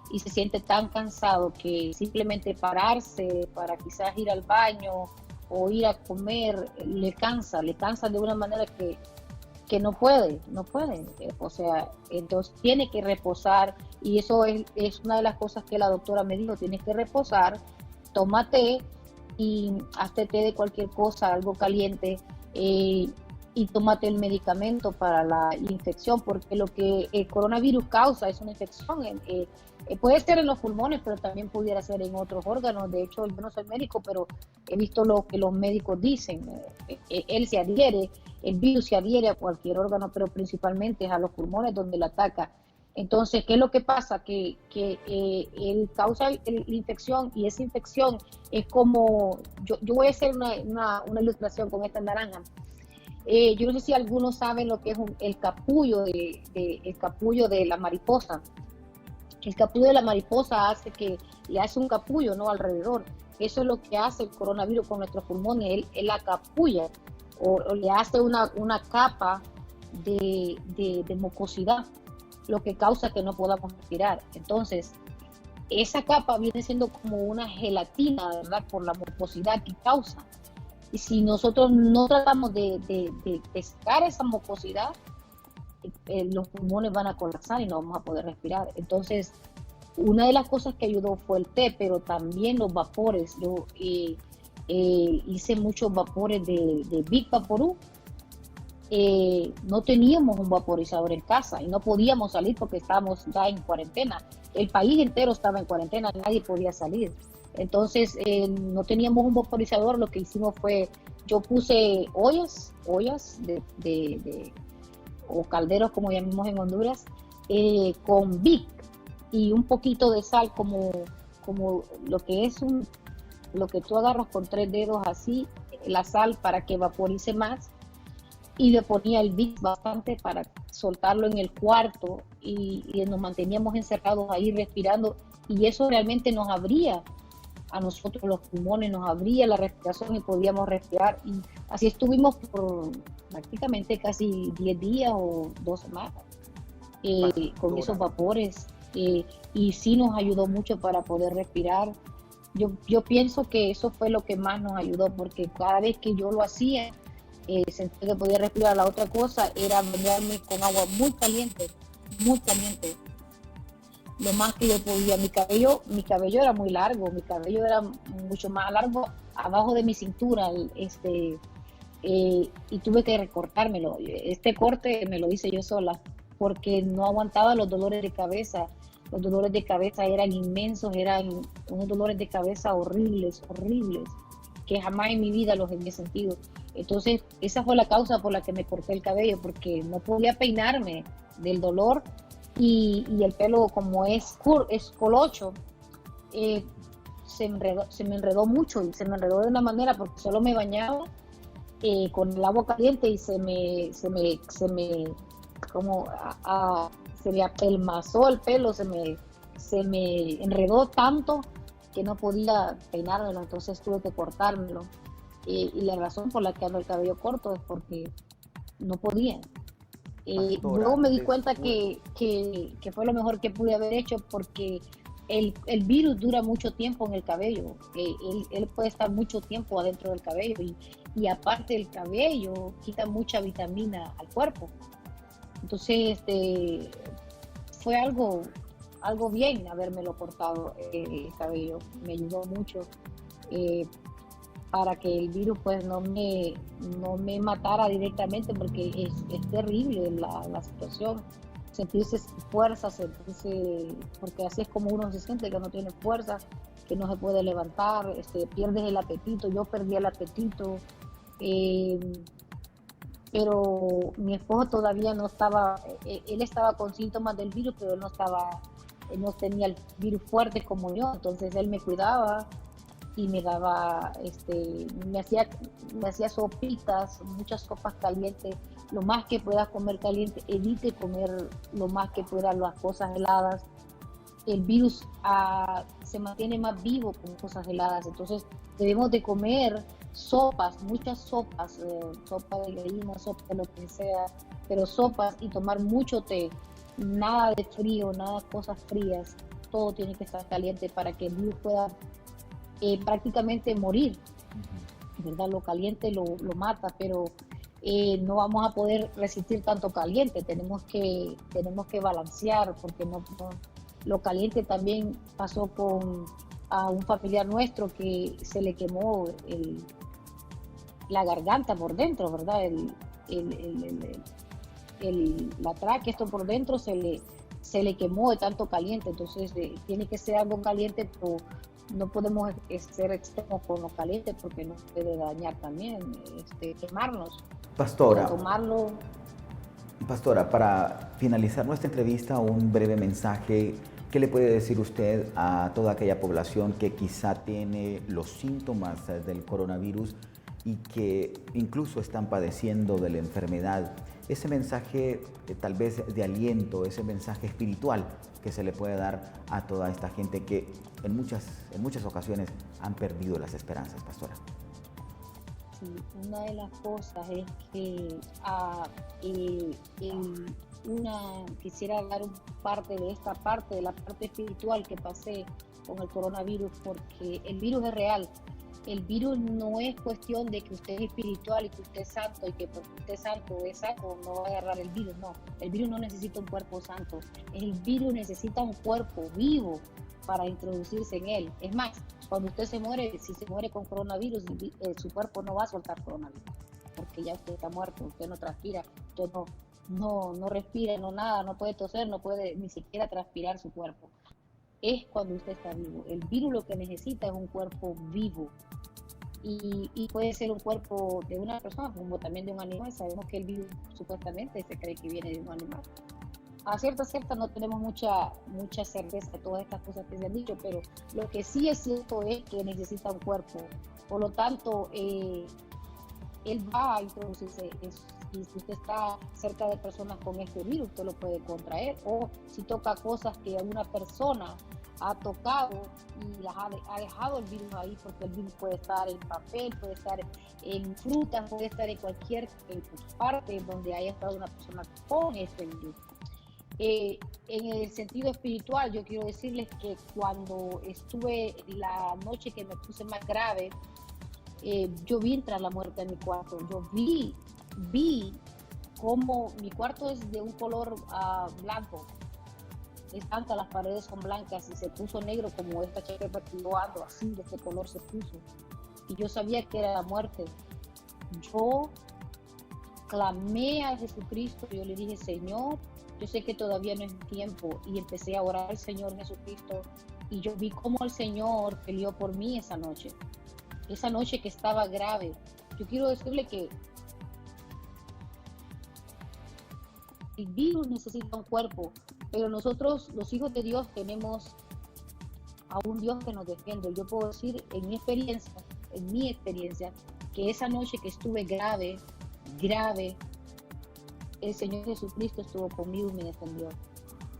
y se siente tan cansado que simplemente pararse para quizás ir al baño o ir a comer le cansa de una manera que que no puede, o sea, entonces tiene que reposar, y eso es una de las cosas que la doctora me dijo: tienes que reposar, toma té y hazte té de cualquier cosa, algo caliente, y tómate el medicamento para la infección, porque lo que el coronavirus causa es una infección, puede ser en los pulmones, pero también pudiera ser en otros órganos. De hecho, yo no soy médico, pero he visto lo que los médicos dicen. El virus se adhiere a cualquier órgano, pero principalmente es a los pulmones donde lo ataca. Entonces, ¿qué es lo que pasa? Que él causa la infección, y esa infección es como, yo voy a hacer una ilustración con esta naranja. Yo no sé si algunos saben lo que es el capullo de la mariposa. El capullo de la mariposa le hace un capullo, ¿no?, alrededor. Eso es lo que hace el coronavirus con nuestros pulmones. Él la capulla o le hace una capa de mucosidad, lo que causa que no podamos respirar. Entonces, esa capa viene siendo como una gelatina, ¿verdad?, por la mucosidad que causa. Y si nosotros no tratamos de sacar esa mucosidad, los pulmones van a colapsar y no vamos a poder respirar. Entonces, una de las cosas que ayudó fue el té, pero también los vapores. Yo hice muchos vapores de Big Vaporú. No teníamos un vaporizador en casa y no podíamos salir porque estábamos ya en cuarentena. El país entero estaba en cuarentena, nadie podía salir. Entonces, no teníamos un vaporizador. Lo que hicimos fue, yo puse ollas o calderos, como llamamos en Honduras, con Vic y un poquito de sal, como lo que tú agarras con 3 dedos así, la sal, para que vaporice más, y le ponía el Vic bastante para soltarlo en el cuarto, y nos manteníamos encerrados ahí respirando, y eso realmente nos abría a nosotros los pulmones, nos abría la respiración y podíamos respirar. Y así estuvimos por prácticamente casi 10 días o 2 semanas con esos vapores, y sí nos ayudó mucho para poder respirar. Yo pienso que eso fue lo que más nos ayudó, porque cada vez que yo lo hacía, sentí que podía respirar. La otra cosa era bañarme con agua muy caliente, lo más que yo podía. Mi cabello era muy largo, mi cabello era mucho más largo abajo de mi cintura, y tuve que recortármelo. Este corte me lo hice yo sola, porque no aguantaba los dolores de cabeza. Los dolores de cabeza eran inmensos, eran unos dolores de cabeza horribles, que jamás en mi vida los había sentido. Entonces, esa fue la causa por la que me corté el cabello, porque no podía peinarme del dolor, y el pelo, como es colocho, se me enredó mucho, y se me enredó de una manera porque solo me bañaba con el agua caliente, y se me apelmazó el pelo, se me enredó tanto que no podía peinármelo. Entonces tuve que cortármelo, y la razón por la que ando el cabello corto es porque no podía. Luego me di cuenta que fue lo mejor que pude haber hecho, porque el virus dura mucho tiempo en el cabello. Él puede estar mucho tiempo adentro del cabello, y aparte el cabello quita mucha vitamina al cuerpo. Entonces, fue algo bien habérmelo cortado el cabello. Me ayudó mucho para que el virus pues no me matara directamente, porque es terrible la situación. Sentirse sin fuerza, porque así es como uno se siente, que no tiene fuerza, que no se puede levantar, pierdes el apetito. Yo perdí el apetito, pero mi esposo todavía no estaba, él estaba con síntomas del virus, pero él no tenía el virus fuerte como yo. Entonces él me cuidaba y me daba, me hacía sopitas, muchas sopas calientes. Lo más que puedas comer caliente, evite comer lo más que puedas las cosas heladas. El virus se mantiene más vivo con cosas heladas. Entonces debemos de comer sopas, muchas sopas, sopa de gallina, sopa de lo que sea, pero sopas, y tomar mucho té. Nada de frío, nada de cosas frías. Todo tiene que estar caliente para que el virus pueda prácticamente morir, ¿verdad? Lo caliente lo mata, pero no vamos a poder resistir tanto caliente, tenemos que balancear, porque lo caliente también pasó a un familiar nuestro que se le quemó la garganta por dentro, ¿verdad? La tráquea, esto por dentro se le quemó de tanto caliente, entonces tiene que ser algo caliente, pero no podemos ser extremos con lo caliente porque nos puede dañar también, quemarnos. Pastora, Tomarlo. Pastora, para finalizar nuestra entrevista, un breve mensaje. ¿Qué le puede decir usted a toda aquella población que quizá tiene los síntomas del coronavirus y que incluso están padeciendo de la enfermedad? Ese mensaje tal vez de aliento, ese mensaje espiritual que se le puede dar a toda esta gente que en muchas ocasiones han perdido las esperanzas, pastora. Sí, una de las cosas es que quisiera dar parte de la parte espiritual que pasé con el coronavirus, porque el virus es real. El virus no es cuestión de que usted es espiritual y que usted es santo y que porque usted es santo no va a agarrar el virus. No, el virus no necesita un cuerpo santo. El virus necesita un cuerpo vivo para introducirse en él. Es más, cuando usted se muere, si se muere con coronavirus, su cuerpo no va a soltar coronavirus, porque ya usted está muerto, usted no transpira, usted no respira, no nada, no puede toser, no puede ni siquiera transpirar su cuerpo. Es cuando usted está vivo. El virus lo que necesita es un cuerpo vivo. Y puede ser un cuerpo de una persona como también de un animal. Sabemos que el virus supuestamente se cree que viene de un animal. A cierta no tenemos mucha certeza de todas estas cosas que se han dicho, pero lo que sí es cierto es que necesita un cuerpo. Por lo tanto, él va a introducirse. Y si usted está cerca de personas con este virus, usted lo puede contraer. O si toca cosas que alguna persona ha tocado y las ha dejado el virus ahí, porque el virus puede estar en papel, puede estar en frutas, puede estar en cualquier parte donde haya estado una persona con este virus. En el sentido espiritual, yo quiero decirles que cuando estuve la noche que me puse más grave, yo vi entrar la muerte en mi cuarto. Yo vi cómo mi cuarto es de un color blanco. Es blanca, las paredes son blancas y se puso negro como esta chaqueta que yo ando, así de este color se puso. Y yo sabía que era la muerte. Yo clamé a Jesucristo, yo le dije, Señor, yo sé que todavía no es tiempo, y empecé a orar al Señor Jesucristo, y yo vi cómo el Señor peleó por mí esa noche que estaba grave. Yo quiero decirle que el virus necesita un cuerpo, pero nosotros, los hijos de Dios, tenemos a un Dios que nos defiende. Yo puedo decir en mi experiencia, que esa noche que estuve grave, el Señor Jesucristo estuvo conmigo y me defendió.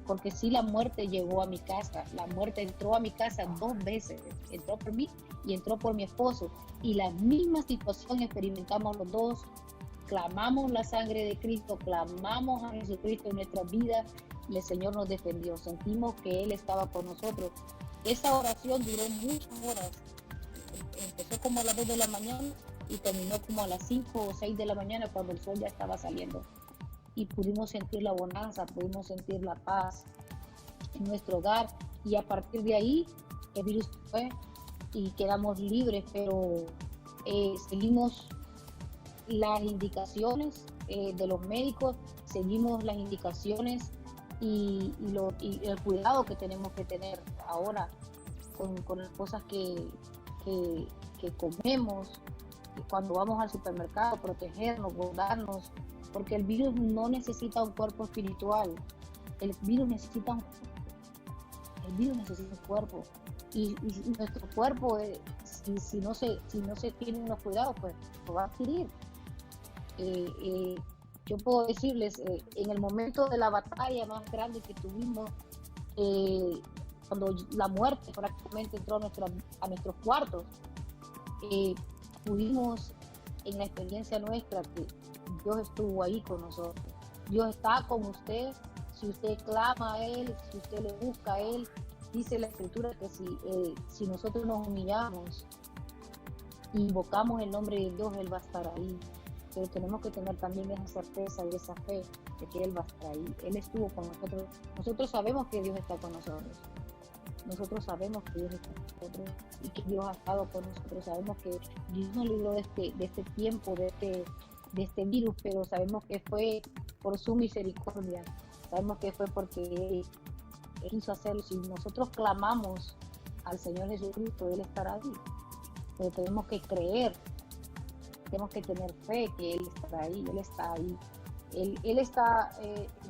Porque sí, la muerte llegó a mi casa, la muerte entró a mi casa 2 veces, entró por mí y entró por mi esposo, y la misma situación experimentamos los dos. Clamamos la sangre de Cristo, clamamos a Jesucristo en nuestra vida y el Señor nos defendió. Sentimos que Él estaba con nosotros. Esa oración duró muchas horas. Empezó como a las 2 de la mañana y terminó como a las 5 o 6 de la mañana, cuando el sol ya estaba saliendo. Y pudimos sentir la bonanza, pudimos sentir la paz en nuestro hogar, y a partir de ahí el virus fue y quedamos libres, pero seguimos las indicaciones de los médicos, seguimos las indicaciones y el cuidado que tenemos que tener ahora con las cosas que comemos, cuando vamos al supermercado, protegernos, guardarnos, porque el virus no necesita un cuerpo espiritual, el virus necesita un cuerpo, y nuestro cuerpo, si no se tienen los cuidados, pues lo va a adquirir. Yo puedo decirles, en el momento de la batalla más grande que tuvimos, cuando la muerte prácticamente entró a nuestros cuartos, pudimos, en la experiencia nuestra, que Dios estuvo ahí con nosotros. Dios está con usted, si usted clama a Él, si usted le busca a Él. Dice la Escritura que si nosotros nos humillamos, invocamos el nombre de Dios, Él va a estar ahí. pero tenemos que tener también esa certeza y esa fe de que Él va a estar ahí. Él estuvo con nosotros. Nosotros sabemos que Dios está con nosotros. Nosotros sabemos que Dios está con nosotros y que Dios ha estado con nosotros. Sabemos que Dios nos libró de este tiempo, de este virus, pero sabemos que fue por su misericordia. Sabemos que fue porque Él quiso hacerlo. Si nosotros clamamos al Señor Jesucristo, Él estará ahí. Pero tenemos que creer, tenemos que tener fe que Él estará ahí, Él está ahí. Él está,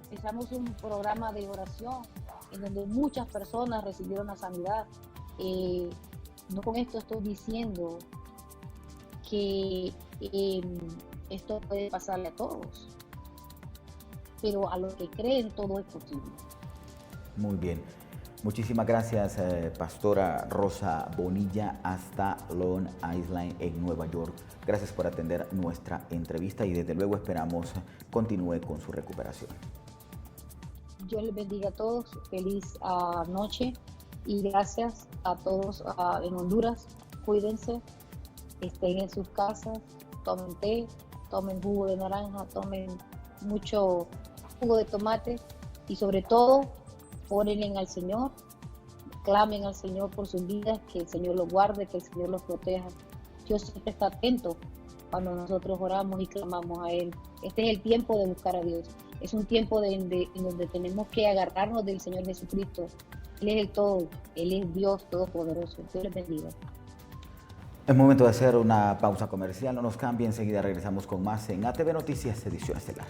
empezamos un programa de oración en donde muchas personas recibieron la sanidad. No con esto estoy diciendo que esto puede pasarle a todos, pero a los que creen todo es posible. Muy bien. Muchísimas gracias, Pastora Rosa Bonilla, hasta Long Island, en Nueva York. Gracias por atender nuestra entrevista y desde luego esperamos continúe con su recuperación. Dios les bendiga a todos, feliz noche y gracias a todos en Honduras. Cuídense, estén en sus casas, tomen té, tomen jugo de naranja, tomen mucho jugo de tomate y sobre todo oren al Señor, clamen al Señor por sus vidas, que el Señor los guarde, que el Señor los proteja. Dios siempre está atento cuando nosotros oramos y clamamos a Él. Este es el tiempo de buscar a Dios. Es un tiempo en donde tenemos que agarrarnos del Señor Jesucristo. Él es el todo, Él es Dios Todopoderoso. Dios les bendiga. Es momento de hacer una pausa comercial, no nos cambie, enseguida regresamos con más en ATV Noticias, edición estelar.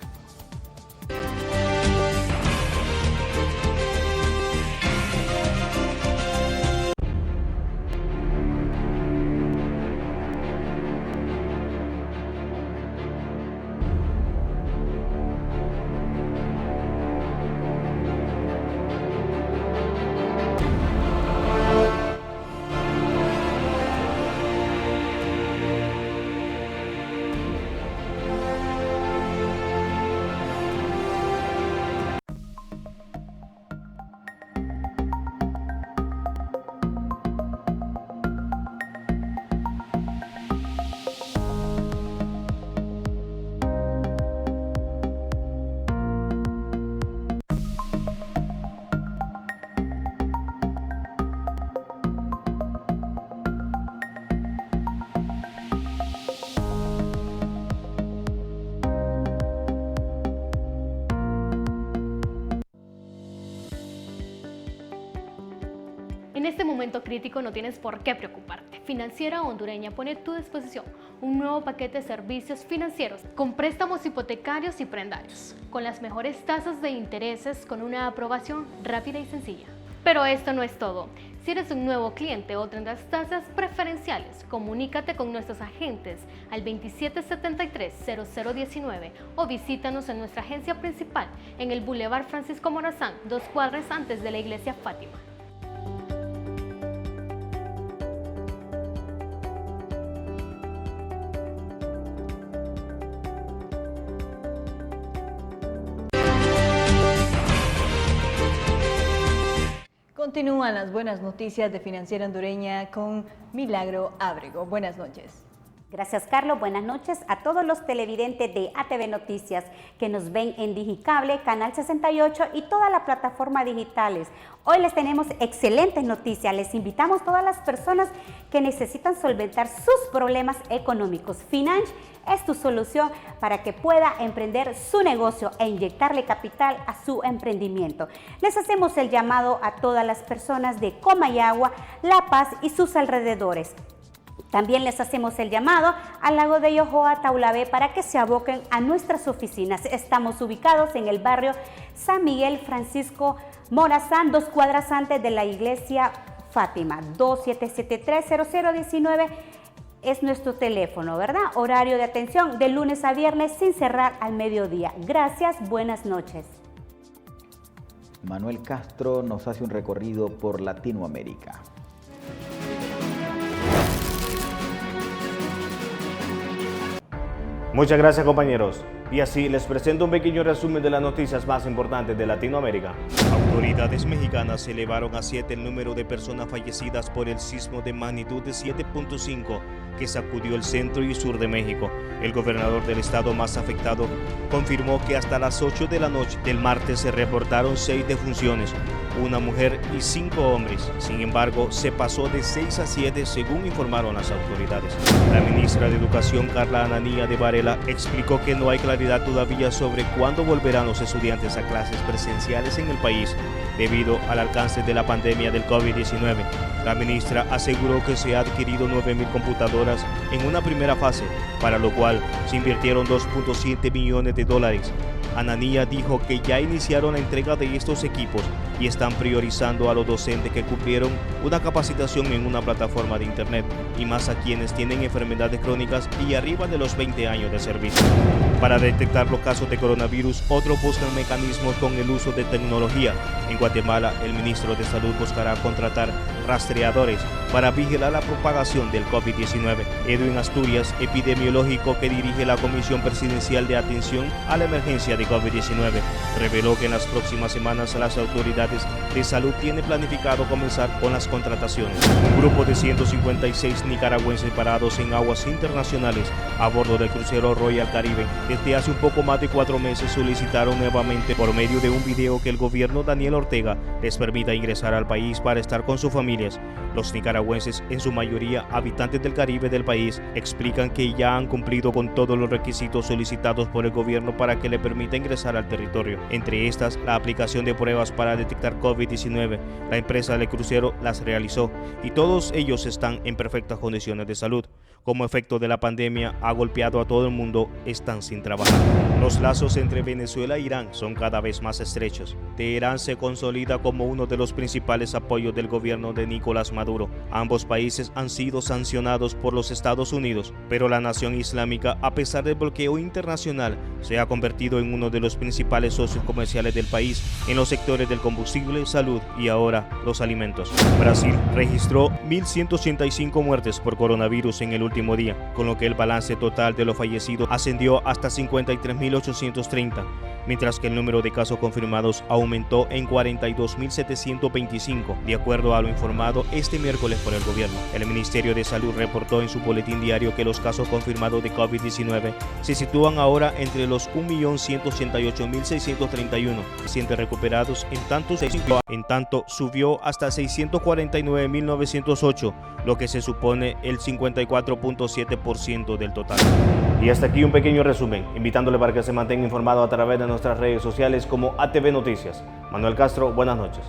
En este momento crítico no tienes por qué preocuparte. Financiera Hondureña pone a tu disposición un nuevo paquete de servicios financieros con préstamos hipotecarios y prendarios, con las mejores tasas de intereses, con una aprobación rápida y sencilla. Pero esto no es todo. Si eres un nuevo cliente o tendrás tasas preferenciales, comunícate con nuestros agentes al 2773-0019 o visítanos en nuestra agencia principal en el Boulevard Francisco Morazán, 2 cuadras antes de la Iglesia Fátima. Continúan las buenas noticias de Financiera Hondureña con Milagro Ábrego. Buenas noches. Gracias, Carlos. Buenas noches a todos los televidentes de ATV Noticias que nos ven en Digicable, Canal 68 y toda la plataforma digitales. Hoy les tenemos excelentes noticias. Les invitamos a todas las personas que necesitan solventar sus problemas económicos. Financh es tu solución para que pueda emprender su negocio e inyectarle capital a su emprendimiento. Les hacemos el llamado a todas las personas de Comayagua, La Paz y sus alrededores. También les hacemos el llamado al lago de Yojoa, Taulabé, para que se aboquen a nuestras oficinas. Estamos ubicados en el barrio San Miguel Francisco Morazán, 2 cuadras antes de la Iglesia Fátima. 2773-0019 es nuestro teléfono, ¿verdad? Horario de atención de lunes a viernes sin cerrar al mediodía. Gracias, buenas noches. Manuel Castro nos hace un recorrido por Latinoamérica. Muchas gracias, compañeros. Y así les presento un pequeño resumen de las noticias más importantes de Latinoamérica. Autoridades mexicanas elevaron a 7 el número de personas fallecidas por el sismo de magnitud de 7.5 que sacudió el centro y sur de México. El gobernador del estado más afectado confirmó que hasta las 8 de la noche del martes se reportaron 6 defunciones, una mujer y 5 hombres. Sin embargo, se pasó de 6 a 7 según informaron las autoridades. La ministra de Educación, Carla Ananía de Varela, explicó que no hay claridad todavía sobre cuándo volverán los estudiantes a clases presenciales en el país debido al alcance de la pandemia del COVID-19. La ministra aseguró que se ha adquirido 9.000 computadoras en una primera fase, para lo cual se invirtieron $2.7 millones. Ananía dijo que ya iniciaron la entrega de estos equipos y están priorizando a los docentes que cumplieron una capacitación en una plataforma de internet y más a quienes tienen enfermedades crónicas y arriba de los 20 años de servicio. Para detectar los casos de coronavirus, otros buscan mecanismos con el uso de tecnología. En Guatemala, el ministro de Salud buscará contratar rastreadores para vigilar la propagación del COVID-19. Edwin Asturias, epidemiológico que dirige la Comisión Presidencial de Atención a la Emergencia de COVID-19, reveló que en las próximas semanas las autoridades de salud tienen planificado comenzar con las contrataciones. Un grupo de 156 nicaragüenses parados en aguas internacionales a bordo del crucero Royal Caribbean desde hace un poco más de 4 meses solicitaron nuevamente por medio de un video que el gobierno Daniel Ortega les permita ingresar al país para estar con sus familias. Los nicaragüenses, en su mayoría habitantes del Caribe del país, explican que ya han cumplido con todos los requisitos solicitados por el gobierno para que le permita ingresar al territorio. Entre estas, la aplicación de pruebas para detectar COVID-19. La empresa del crucero las realizó y todos ellos están en perfectas condiciones de salud. Como efecto de la pandemia ha golpeado a todo el mundo, están sin trabajar. Los lazos entre Venezuela e Irán son cada vez más estrechos. Teherán se consolida como uno de los principales apoyos del gobierno de Nicolás Maduro. Ambos países han sido sancionados por los Estados Unidos, pero la nación islámica, a pesar del bloqueo internacional, se ha convertido en uno de los principales socios comerciales del país en los sectores del combustible, salud y ahora los alimentos. Brasil registró 1.185 muertes por coronavirus en el último día, con lo que el balance total de los fallecidos ascendió hasta 53.830, mientras que el número de casos confirmados aumentó en 42.725, de acuerdo a lo informado este miércoles por el gobierno. El Ministerio de Salud reportó en su boletín diario que los casos confirmados de COVID-19 se sitúan ahora entre los 1.188.631, pacientes recuperados, en tanto subió hasta 649.908, lo que se supone el 54.7% del total. Y hasta aquí un pequeño resumen, invitándole para que se mantenga informado a través de nuestras redes sociales como ATV Noticias. Manuel Castro, buenas noches.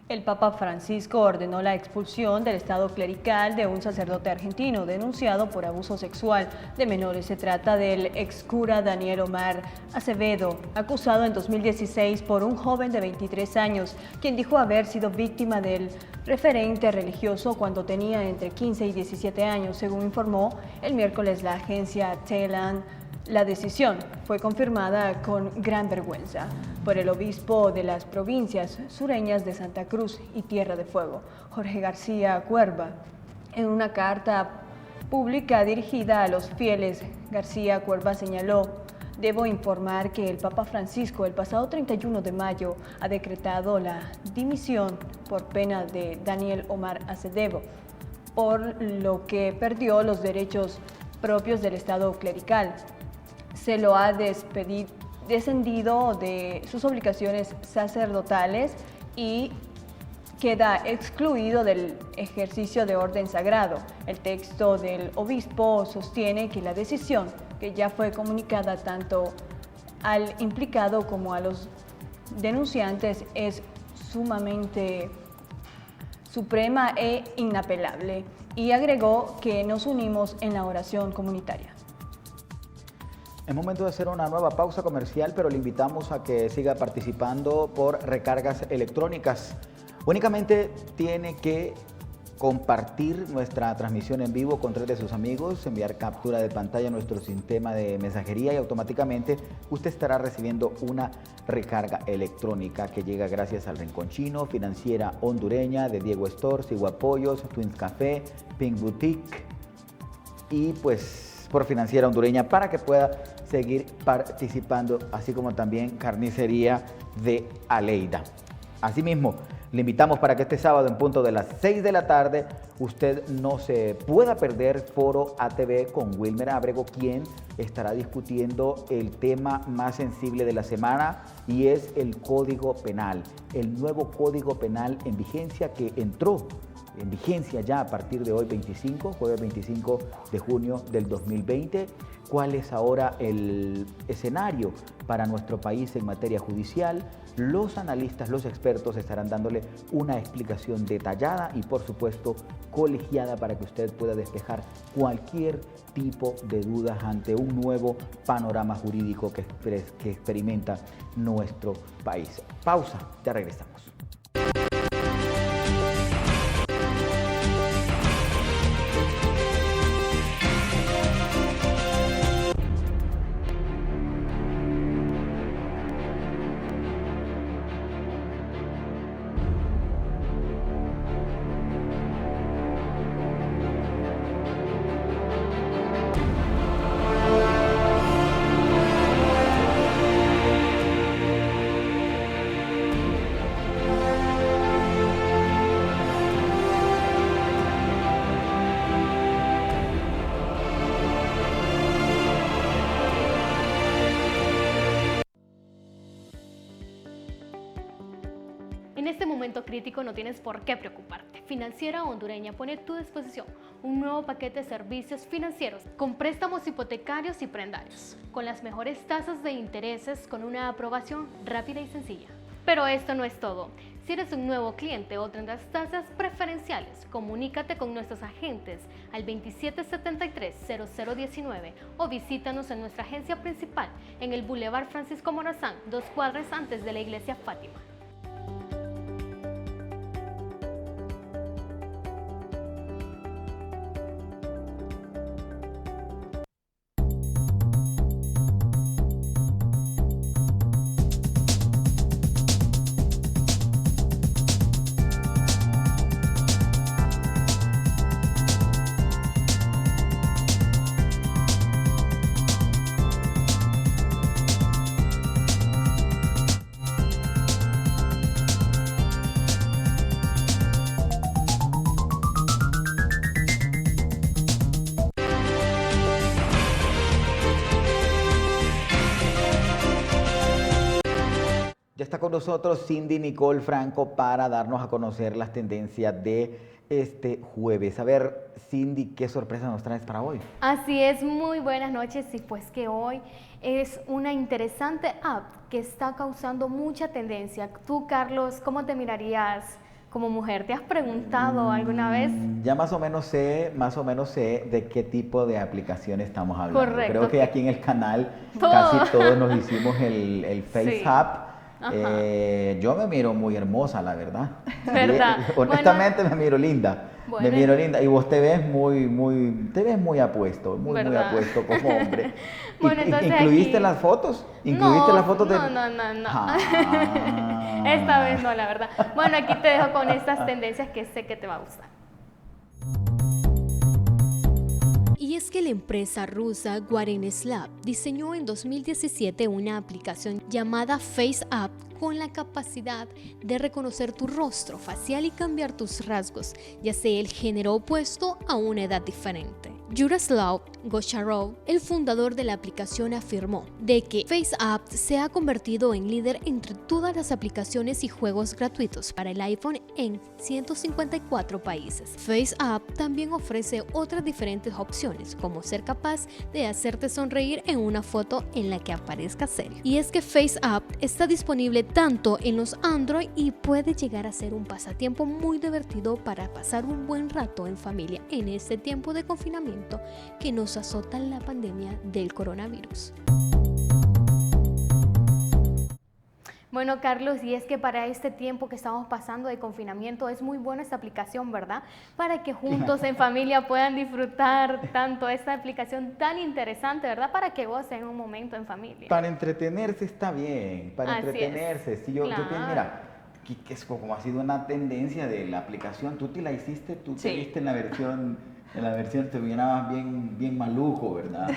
El Papa Francisco ordenó la expulsión del estado clerical de un sacerdote argentino denunciado por abuso sexual de menores. Se trata del excura Daniel Omar Acevedo, acusado en 2016 por un joven de 23 años, quien dijo haber sido víctima del referente religioso cuando tenía entre 15 y 17 años, según informó el miércoles la agencia Telan. La decisión fue confirmada con gran vergüenza por el obispo de las provincias sureñas de Santa Cruz y Tierra de Fuego, Jorge García Cuerva. En una carta pública dirigida a los fieles, García Cuerva señaló: debo informar que el Papa Francisco el pasado 31 de mayo ha decretado la dimisión por pena de Daniel Omar Acevedo, por lo que perdió los derechos propios del estado clerical. Se lo ha descendido de sus obligaciones sacerdotales y queda excluido del ejercicio de orden sagrado. El texto del obispo sostiene que la decisión, que ya fue comunicada tanto al implicado como a los denunciantes, es sumamente suprema e inapelable, y agregó que nos unimos en la oración comunitaria. Es momento de hacer una nueva pausa comercial, pero le invitamos a que siga participando por recargas electrónicas. Únicamente tiene que compartir nuestra transmisión en vivo con 3 de sus amigos, enviar captura de pantalla a nuestro sistema de mensajería y automáticamente usted estará recibiendo una recarga electrónica que llega gracias al Rincón Chino, Financiera Hondureña, de Diego Store, Sigua Pollos, Twins Café, Pink Boutique y pues por Financiera Hondureña, para que pueda seguir participando, así como también Carnicería de Aleida. Asimismo, Le invitamos para que este sábado en punto de las 6 de la tarde usted no se pueda perder Foro ATV con Wilmer Ábrego, quien estará discutiendo el tema más sensible de la semana y es el Código Penal, el nuevo Código Penal en vigencia que entró en vigencia ya a partir de hoy jueves 25 de junio del 2020. ¿Cuál es ahora el escenario para nuestro país en materia judicial? Los analistas, los expertos estarán dándole una explicación detallada y por supuesto colegiada para que usted pueda despejar cualquier tipo de dudas ante un nuevo panorama jurídico que experimenta nuestro país. Pausa, ya regresamos. En este momento crítico no tienes por qué preocuparte. Financiera Hondureña pone a tu disposición un nuevo paquete de servicios financieros con préstamos hipotecarios y prendarios, con las mejores tasas de intereses, con una aprobación rápida y sencilla. Pero esto no es todo. Si eres un nuevo cliente o tendrás tasas preferenciales, comunícate con nuestros agentes al 2773-0019 o visítanos en nuestra agencia principal en el Boulevard Francisco Morazán, 2 cuadras antes de la Iglesia Fátima. Ya está con nosotros Cindy Nicole Franco para darnos a conocer las tendencias de este jueves. A ver, Cindy, ¿qué sorpresa nos traes para hoy? Así es, muy buenas noches y pues que hoy es una interesante app que está causando mucha tendencia. Tú, Carlos, ¿cómo te mirarías como mujer? ¿Te has preguntado alguna vez? Ya más o menos sé de qué tipo de aplicación estamos hablando. Correcto. Creo que aquí en el canal casi todos nos hicimos el Face Sí. App. Yo me miro muy hermosa, la verdad. ¿Verdad? Honestamente me miro linda. Bueno. Me miro linda y vos te ves muy apuesto, muy apuesto como hombre. Bueno, entonces ¿Incluiste aquí- las fotos? ¿Incluiste las fotos de...? No. Ah. Esta vez no, la verdad. Bueno, aquí te dejo con estas tendencias que sé que te va a gustar. Y es que la empresa rusa Guareneslav diseñó en 2017 una aplicación llamada Face App con la capacidad de reconocer tu rostro facial y cambiar tus rasgos, ya sea el género opuesto a una edad diferente. Yaroslav Gocharov, el fundador de la aplicación, afirmó de que Face App se ha convertido en líder entre todas las aplicaciones y juegos gratuitos para el iPhone en 154 países. Face App también ofrece otras diferentes opciones, como ser capaz de hacerte sonreír en una foto en la que aparezca serio. Y es que Face App está disponible tanto en los Android y puede llegar a ser un pasatiempo muy divertido para pasar un buen rato en familia en este tiempo de confinamiento que nos azota la pandemia del coronavirus. Bueno, Carlos, y es que para este tiempo que estamos pasando de confinamiento es muy buena esta aplicación, ¿verdad? Para que juntos en familia puedan disfrutar tanto esta aplicación tan interesante, ¿verdad? Para que gocen un momento en familia. Para entretenerse está bien, para Así entretenerse. es. Sí, yo Claro. pienso, mira, que es como ha sido una tendencia de la aplicación, tú te la hiciste, tú te Sí. viste en la versión te mirabas bien maluco, ¿verdad?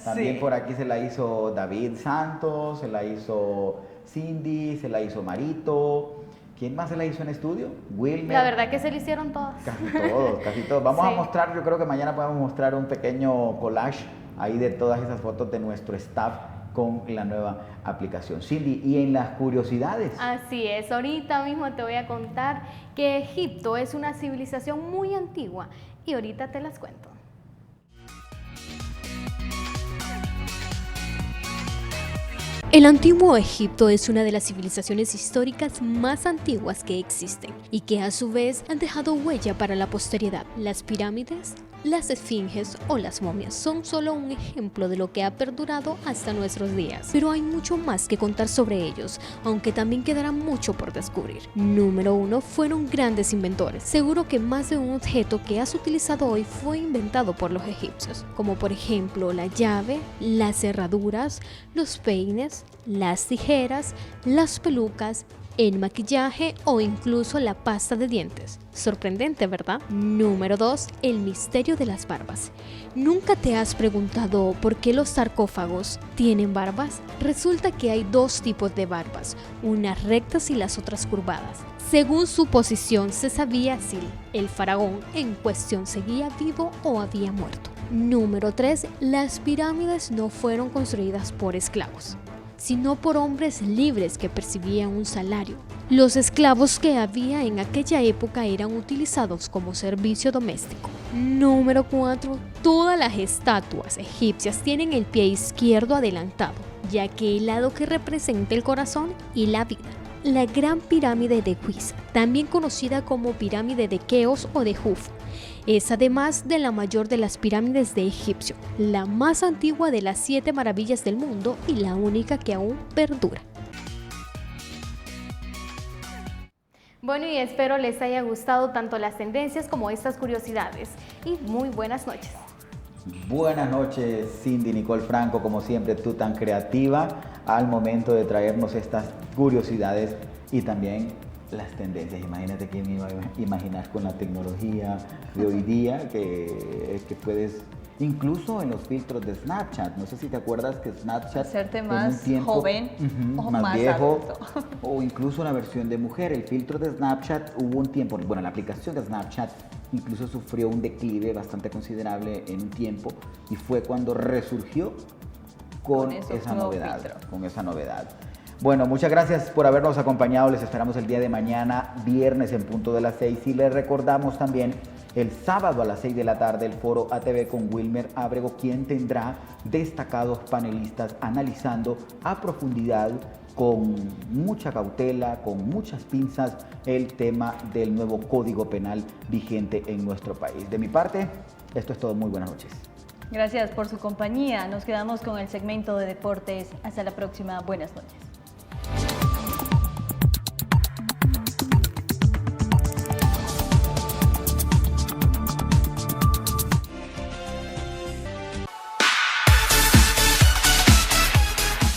También Sí. por aquí se la hizo David Santos, se la hizo Cindy, se la hizo Marito, ¿Quién más se la hizo en estudio? Wilmer. La verdad que se le hicieron todas. Casi todos. Vamos Sí. a mostrar, yo creo que mañana podemos mostrar un pequeño collage ahí de todas esas fotos de nuestro staff con la nueva aplicación. Cindy, y en las curiosidades. Así es, ahorita mismo te voy a contar que Egipto es una civilización muy antigua y ahorita te las cuento. El antiguo Egipto es una de las civilizaciones históricas más antiguas que existen y que a su vez han dejado huella para la posteridad. Las pirámides, las esfinges o las momias son solo un ejemplo de lo que ha perdurado hasta nuestros días, pero hay mucho más que contar sobre ellos, aunque también quedará mucho por descubrir. Número 1. Fueron grandes inventores. Seguro que más de un objeto que has utilizado hoy fue inventado por los egipcios, como por ejemplo la llave, las cerraduras, los peines, las tijeras, las pelucas, el maquillaje o incluso la pasta de dientes. Sorprendente, ¿verdad? Número 2. El misterio de las barbas. ¿Nunca te has preguntado por qué los sarcófagos tienen barbas? Resulta que hay dos tipos de barbas, unas rectas y las otras curvadas. Según su posición se sabía si el faraón en cuestión seguía vivo o había muerto. Número 3. Las pirámides no fueron construidas por esclavos, sino por hombres libres que percibían un salario. Los esclavos que había en aquella época eran utilizados como servicio doméstico. Número 4. Todas las estatuas egipcias tienen el pie izquierdo adelantado, ya que el lado que representa el corazón y la vida. La Gran Pirámide de Giza, también conocida como Pirámide de Keops o de Jufu, es además de la mayor de las pirámides de Egipto, la más antigua de las 7 maravillas del mundo y la única que aún perdura. Bueno, y espero les haya gustado tanto las tendencias como estas curiosidades. Y muy buenas noches. Buenas noches, Cindy Nicole Franco, como siempre tú tan creativa al momento de traernos estas curiosidades y también las tendencias. Imagínate que me iba a imaginar con la tecnología de hoy día que puedes, incluso en los filtros de Snapchat, no sé si te acuerdas que Snapchat hacerte en más un tiempo, joven o más más viejo, adulto. o incluso una versión de mujer. El filtro de Snapchat hubo un tiempo, bueno, la aplicación de Snapchat incluso sufrió un declive bastante considerable en un tiempo y fue cuando resurgió con esa novedad. Bueno, muchas gracias por habernos acompañado. Les esperamos el día de mañana, viernes en punto de las 6. Y les recordamos también el sábado a las 6 de la tarde el foro ATV con Wilmer Ábrego, quien tendrá destacados panelistas analizando a profundidad, con mucha cautela, con muchas pinzas, el tema del nuevo Código Penal vigente en nuestro país. De mi parte, esto es todo. Muy buenas noches. Gracias por su compañía. Nos quedamos con el segmento de deportes. Hasta la próxima. Buenas noches.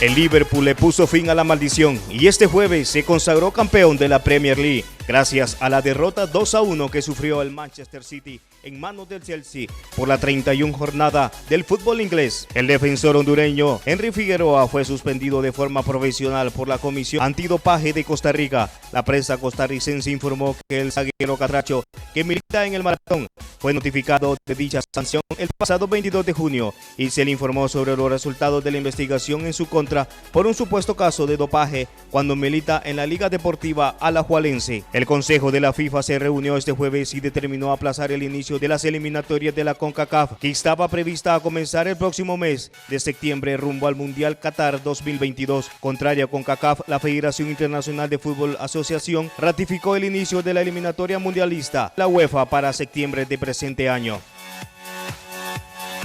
El Liverpool le puso fin a la maldición y este jueves se consagró campeón de la Premier League gracias a la derrota 2-1 que sufrió el Manchester City en manos del Chelsea por la 31 jornada del fútbol inglés. El defensor hondureño Henry Figueroa fue suspendido de forma profesional por la Comisión Antidopaje de Costa Rica. La prensa costarricense informó que el zaguero catracho, que milita en el Maratón, fue notificado de dicha sanción el pasado 22 de junio y se le informó sobre los resultados de la investigación en su contra por un supuesto caso de dopaje cuando milita en la Liga Deportiva Alajuelense. El Consejo de la FIFA se reunió este jueves y determinó aplazar el inicio de las eliminatorias de la CONCACAF, que estaba prevista a comenzar el próximo mes de septiembre rumbo al Mundial Qatar 2022. Contraria a CONCACAF, la Federación Internacional de Fútbol Asociación ratificó el inicio de la eliminatoria mundialista, la UEFA, para septiembre de presente año.